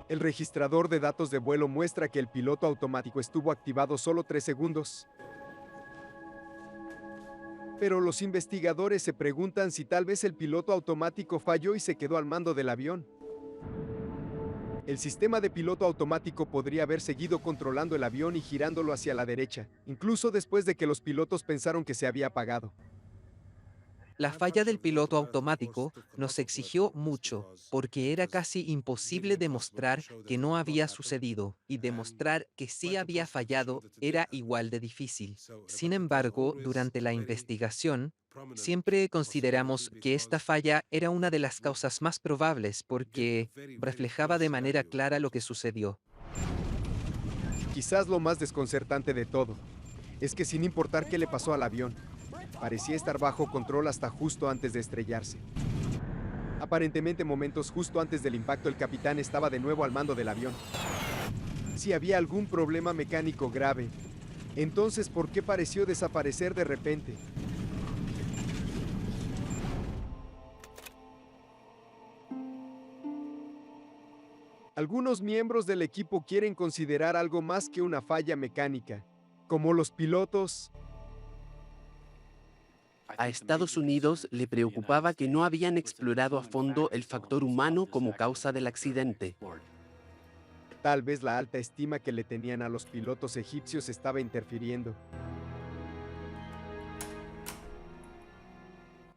El registrador de datos de vuelo muestra que el piloto automático estuvo activado solo 3 segundos. Pero los investigadores se preguntan si tal vez el piloto automático falló y se quedó al mando del avión. El sistema de piloto automático podría haber seguido controlando el avión y girándolo hacia la derecha, incluso después de que los pilotos pensaron que se había apagado. La falla del piloto automático nos exigió mucho, porque era casi imposible demostrar que no había sucedido, y demostrar que sí había fallado era igual de difícil. Sin embargo, durante la investigación, siempre consideramos que esta falla era una de las causas más probables porque reflejaba de manera clara lo que sucedió. Quizás lo más desconcertante de todo es que sin importar qué le pasó al avión, parecía estar bajo control hasta justo antes de estrellarse. Aparentemente, momentos justo antes del impacto, el capitán estaba de nuevo al mando del avión. Si había algún problema mecánico grave, entonces ¿por qué pareció desaparecer de repente? Algunos miembros del equipo quieren considerar algo más que una falla mecánica, como los pilotos. A Estados Unidos le preocupaba que no habían explorado a fondo el factor humano como causa del accidente. Tal vez la alta estima que le tenían a los pilotos egipcios estaba interfiriendo.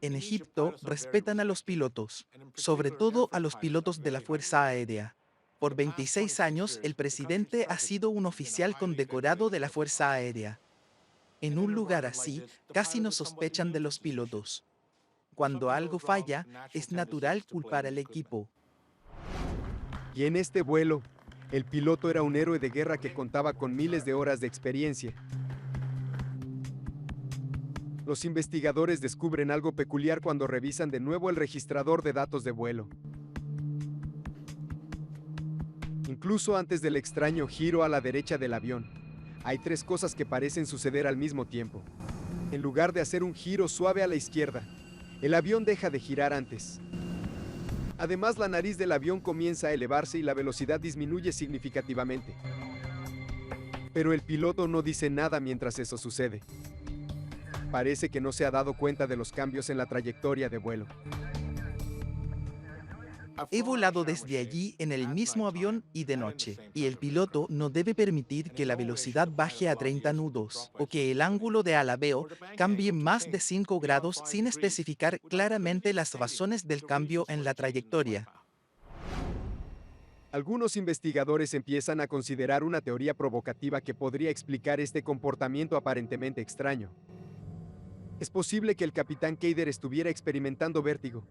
En Egipto respetan a los pilotos, sobre todo a los pilotos de la Fuerza Aérea. Por 26 años, el presidente ha sido un oficial condecorado de la Fuerza Aérea. En un lugar así, casi no sospechan de los pilotos. Cuando algo falla, es natural culpar al equipo. Y en este vuelo, el piloto era un héroe de guerra que contaba con miles de horas de experiencia. Los investigadores descubren algo peculiar cuando revisan de nuevo el registrador de datos de vuelo. Incluso antes del extraño giro a la derecha del avión, hay 3 cosas que parecen suceder al mismo tiempo. En lugar de hacer un giro suave a la izquierda, el avión deja de girar antes. Además, la nariz del avión comienza a elevarse y la velocidad disminuye significativamente. Pero el piloto no dice nada mientras eso sucede. Parece que no se ha dado cuenta de los cambios en la trayectoria de vuelo. He volado desde allí en el mismo avión y de noche, y el piloto no debe permitir que la velocidad baje a 30 nudos, o que el ángulo de alabeo cambie más de 5 grados sin especificar claramente las razones del cambio en la trayectoria. Algunos investigadores empiezan a considerar una teoría provocativa que podría explicar este comportamiento aparentemente extraño. Es posible que el capitán Kader estuviera experimentando vértigo.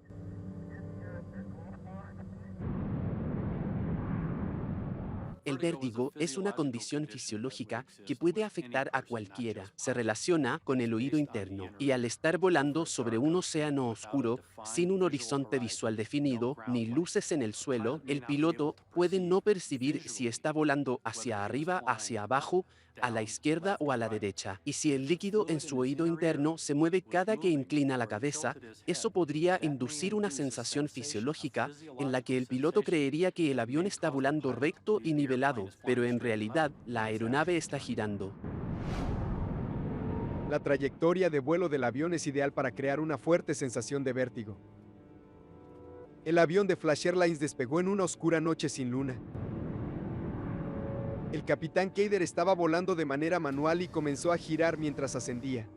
El vértigo es una condición fisiológica que puede afectar a cualquiera. Se relaciona con el oído interno y al estar volando sobre un océano oscuro, sin un horizonte visual definido ni luces en el suelo, el piloto puede no percibir si está volando hacia arriba, hacia abajo, a la izquierda o a la derecha. Y si el líquido en su oído interno se mueve cada que inclina la cabeza, eso podría inducir una sensación fisiológica en la que el piloto creería que el avión está volando recto y nivelado, pero en realidad la aeronave está girando. La trayectoria de vuelo del avión es ideal para crear una fuerte sensación de vértigo. El avión de Flash Airlines despegó en una oscura noche sin luna. El capitán Kader estaba volando de manera manual y comenzó a girar mientras ascendía.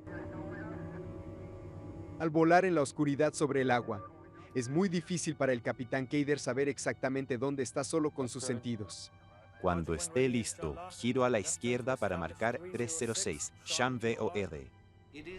Al volar en la oscuridad sobre el agua, es muy difícil para el capitán Kader saber exactamente dónde está solo con sus sentidos. Cuando esté listo, giro a la izquierda para marcar 306, Sham VOR.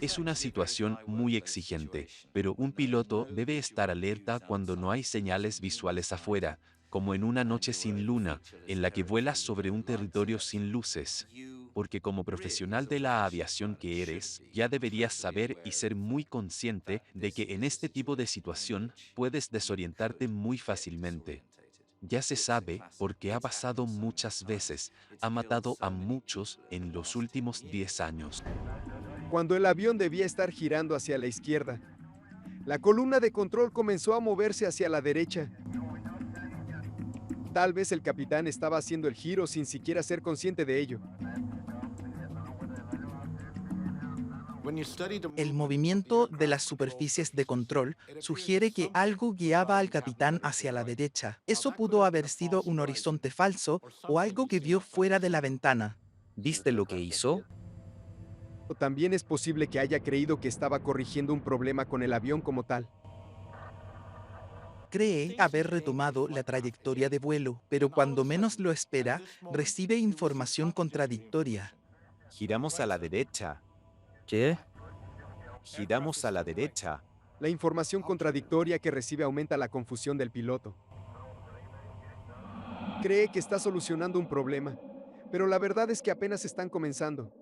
Es una situación muy exigente, pero un piloto debe estar alerta cuando no hay señales visuales afuera, como en una noche sin luna, en la que vuelas sobre un territorio sin luces. porque como profesional de la aviación que eres, ya deberías saber y ser muy consciente de que en este tipo de situación puedes desorientarte muy fácilmente. Ya se sabe porque ha pasado muchas veces, ha matado a muchos en los últimos 10 años. Cuando el avión debía estar girando hacia la izquierda, la columna de control comenzó a moverse hacia la derecha. Tal vez el capitán estaba haciendo el giro sin siquiera ser consciente de ello. El movimiento de las superficies de control sugiere que algo guiaba al capitán hacia la derecha. Eso pudo haber sido un horizonte falso o algo que vio fuera de la ventana. ¿Viste lo que hizo? O también es posible que haya creído que estaba corrigiendo un problema con el avión como tal. Cree haber retomado la trayectoria de vuelo, pero cuando menos lo espera, recibe información contradictoria. Giramos a la derecha. ¿Qué? Giramos a la derecha. La información contradictoria que recibe aumenta la confusión del piloto. Cree que está solucionando un problema, pero la verdad es que apenas están comenzando.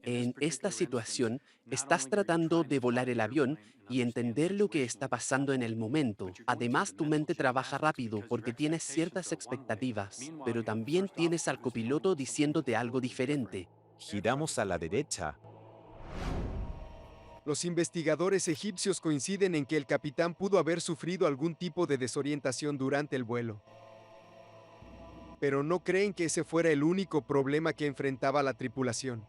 En esta situación, estás tratando de volar el avión y entender lo que está pasando en el momento. Además, tu mente trabaja rápido porque tienes ciertas expectativas, pero también tienes al copiloto diciéndote algo diferente. Giramos a la derecha. Los investigadores egipcios coinciden en que el capitán pudo haber sufrido algún tipo de desorientación durante el vuelo. Pero no creen que ese fuera el único problema que enfrentaba la tripulación.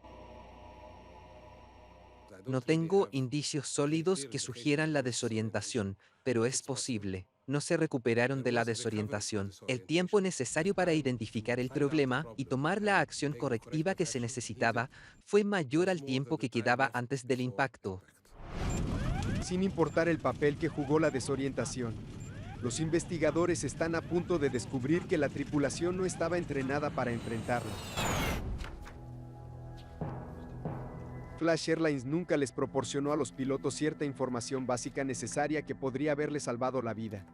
No tengo indicios sólidos que sugieran la desorientación, pero es posible. No se recuperaron de la desorientación. El tiempo necesario para identificar el problema y tomar la acción correctiva que se necesitaba fue mayor al tiempo que quedaba antes del impacto. Sin importar el papel que jugó la desorientación, los investigadores están a punto de descubrir que la tripulación no estaba entrenada para enfrentarla. Flash Airlines nunca les proporcionó a los pilotos cierta información básica necesaria que podría haberles salvado la vida.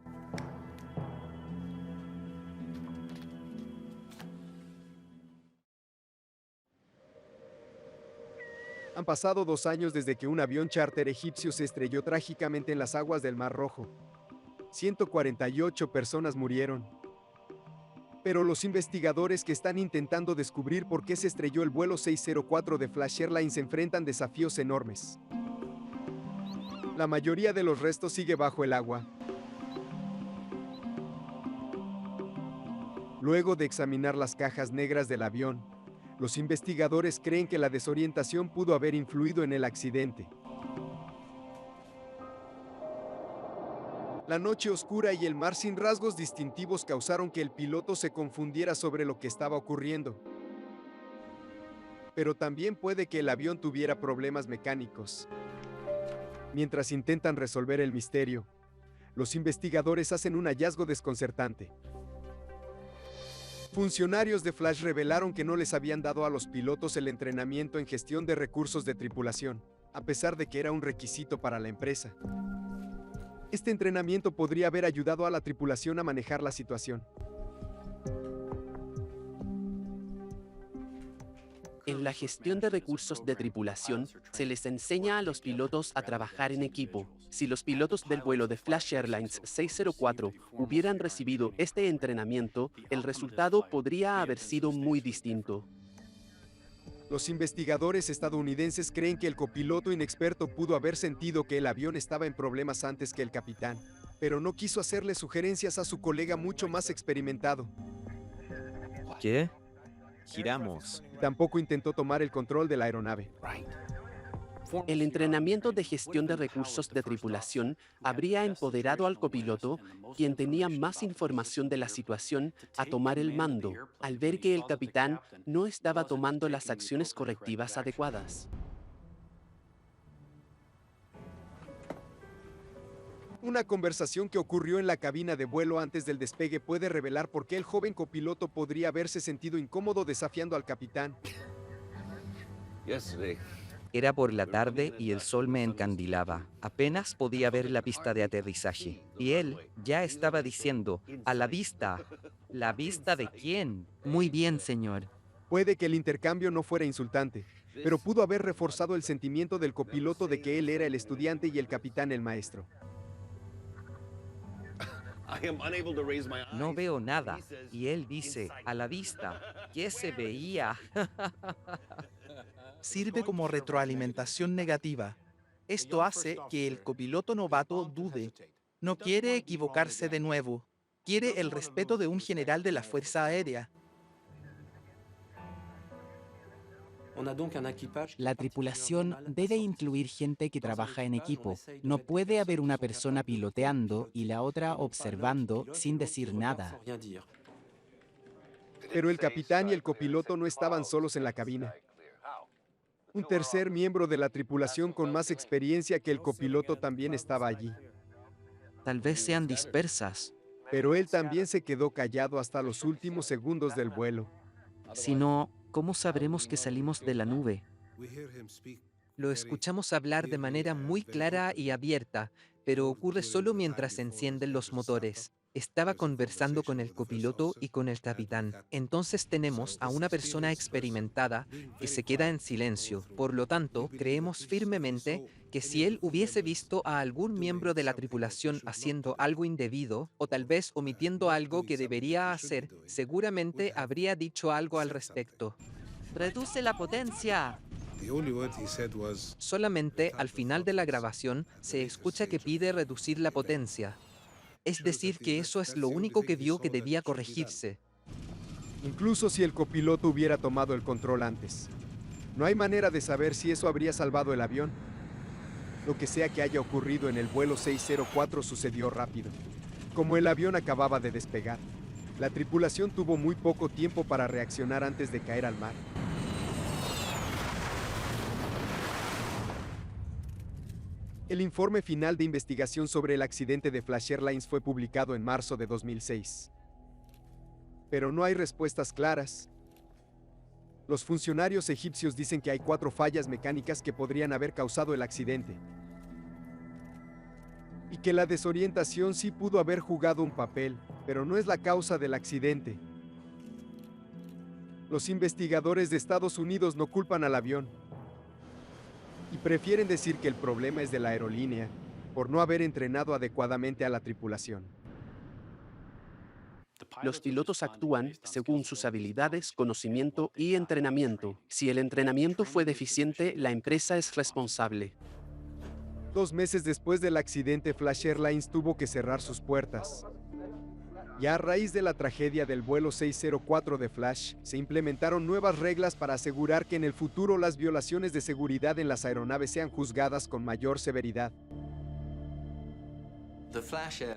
Han pasado 2 años desde que un avión charter egipcio se estrelló trágicamente en las aguas del Mar Rojo. 148 personas murieron. Pero los investigadores que están intentando descubrir por qué se estrelló el vuelo 604 de Flash Airlines enfrentan desafíos enormes. La mayoría de los restos sigue bajo el agua. Luego de examinar las cajas negras del avión, los investigadores creen que la desorientación pudo haber influido en el accidente. La noche oscura y el mar sin rasgos distintivos causaron que el piloto se confundiera sobre lo que estaba ocurriendo. Pero también puede que el avión tuviera problemas mecánicos. Mientras intentan resolver el misterio, los investigadores hacen un hallazgo desconcertante. Funcionarios de Flash revelaron que no les habían dado a los pilotos el entrenamiento en gestión de recursos de tripulación, a pesar de que era un requisito para la empresa. Este entrenamiento podría haber ayudado a la tripulación a manejar la situación. En la gestión de recursos de tripulación, se les enseña a los pilotos a trabajar en equipo. Si los pilotos del vuelo de Flash Airlines 604 hubieran recibido este entrenamiento, el resultado podría haber sido muy distinto. Los investigadores estadounidenses creen que el copiloto inexperto pudo haber sentido que el avión estaba en problemas antes que el capitán, pero no quiso hacerle sugerencias a su colega mucho más experimentado. ¿Qué? Giramos. Tampoco intentó tomar el control de la aeronave. El entrenamiento de gestión de recursos de tripulación habría empoderado al copiloto, quien tenía más información de la situación, a tomar el mando, al ver que el capitán no estaba tomando las acciones correctivas adecuadas. Una conversación que ocurrió en la cabina de vuelo antes del despegue puede revelar por qué el joven copiloto podría haberse sentido incómodo desafiando al capitán. Era por la tarde y el sol me encandilaba. Apenas podía ver la pista de aterrizaje. Y él ya estaba diciendo, a la vista. ¿La vista de quién? Muy bien, señor. Puede que el intercambio no fuera insultante, pero pudo haber reforzado el sentimiento del copiloto de que él era el estudiante y el capitán el maestro. No veo nada. Y él dice, a la vista, ¿qué se veía? Sirve como retroalimentación negativa. Esto hace que el copiloto novato dude. No quiere equivocarse de nuevo. Quiere el respeto de un general de la Fuerza Aérea. La tripulación debe incluir gente que trabaja en equipo. No puede haber una persona piloteando y la otra observando sin decir nada. Pero el capitán y el copiloto no estaban solos en la cabina. Un tercer miembro de la tripulación con más experiencia que el copiloto también estaba allí. Tal vez sean dispersas. Pero él también se quedó callado hasta los últimos segundos del vuelo. Si no, ¿cómo sabremos que salimos de la nube? Lo escuchamos hablar de manera muy clara y abierta, pero ocurre solo mientras se encienden los motores. Estaba conversando con el copiloto y con el capitán. Entonces tenemos a una persona experimentada que se queda en silencio. Por lo tanto, creemos firmemente que si él hubiese visto a algún miembro de la tripulación haciendo algo indebido, o tal vez omitiendo algo que debería hacer, seguramente habría dicho algo al respecto. ¡Reduce la potencia! Solamente al final de la grabación se escucha que pide reducir la potencia. Es decir, que eso es lo único que vio que debía corregirse. Incluso si el copiloto hubiera tomado el control antes. No hay manera de saber si eso habría salvado el avión. Lo que sea que haya ocurrido en el vuelo 604 sucedió rápido. Como el avión acababa de despegar, la tripulación tuvo muy poco tiempo para reaccionar antes de caer al mar. El informe final de investigación sobre el accidente de Flash Airlines fue publicado en marzo de 2006. Pero no hay respuestas claras. Los funcionarios egipcios dicen que hay 4 fallas mecánicas que podrían haber causado el accidente. Y que la desorientación sí pudo haber jugado un papel, pero no es la causa del accidente. Los investigadores de Estados Unidos no culpan al avión. Y prefieren decir que el problema es de la aerolínea, por no haber entrenado adecuadamente a la tripulación. Los pilotos actúan según sus habilidades, conocimiento y entrenamiento. Si el entrenamiento fue deficiente, la empresa es responsable. 2 meses después del accidente, Flash Airlines tuvo que cerrar sus puertas. Y a raíz de la tragedia del vuelo 604 de Flash, se implementaron nuevas reglas para asegurar que en el futuro las violaciones de seguridad en las aeronaves sean juzgadas con mayor severidad.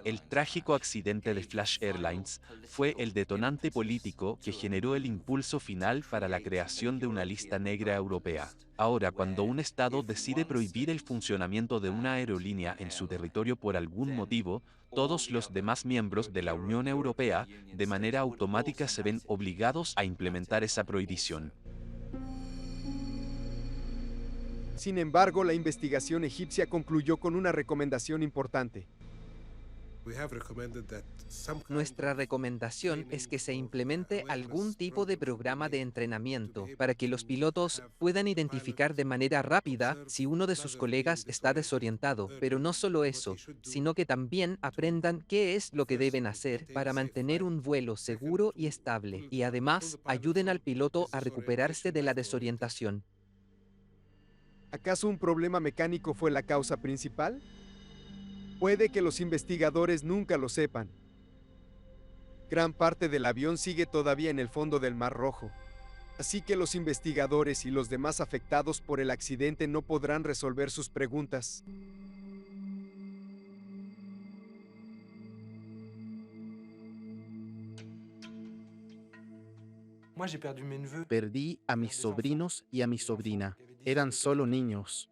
El trágico accidente de Flash Airlines fue el detonante político que generó el impulso final para la creación de una lista negra europea. Ahora, cuando un Estado decide prohibir el funcionamiento de una aerolínea en su territorio por algún motivo, todos los demás miembros de la Unión Europea, de manera automática, se ven obligados a implementar esa prohibición. Sin embargo, la investigación egipcia concluyó con una recomendación importante. Nuestra recomendación es que se implemente algún tipo de programa de entrenamiento para que los pilotos puedan identificar de manera rápida si uno de sus colegas está desorientado. Pero no solo eso, sino que también aprendan qué es lo que deben hacer para mantener un vuelo seguro y estable, y además ayuden al piloto a recuperarse de la desorientación. ¿Acaso un problema mecánico fue la causa principal? Puede que los investigadores nunca lo sepan. Gran parte del avión sigue todavía en el fondo del Mar Rojo, así que los investigadores y los demás afectados por el accidente no podrán resolver sus preguntas. Perdí a mis sobrinos y a mi sobrina. Eran solo niños.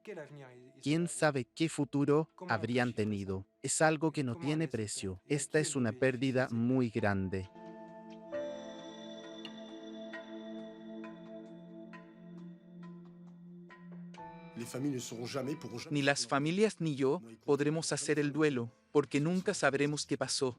¿Quién sabe qué futuro habrían tenido? Es algo que no tiene precio. Esta es una pérdida muy grande. Ni las familias ni yo podremos hacer el duelo, porque nunca sabremos qué pasó.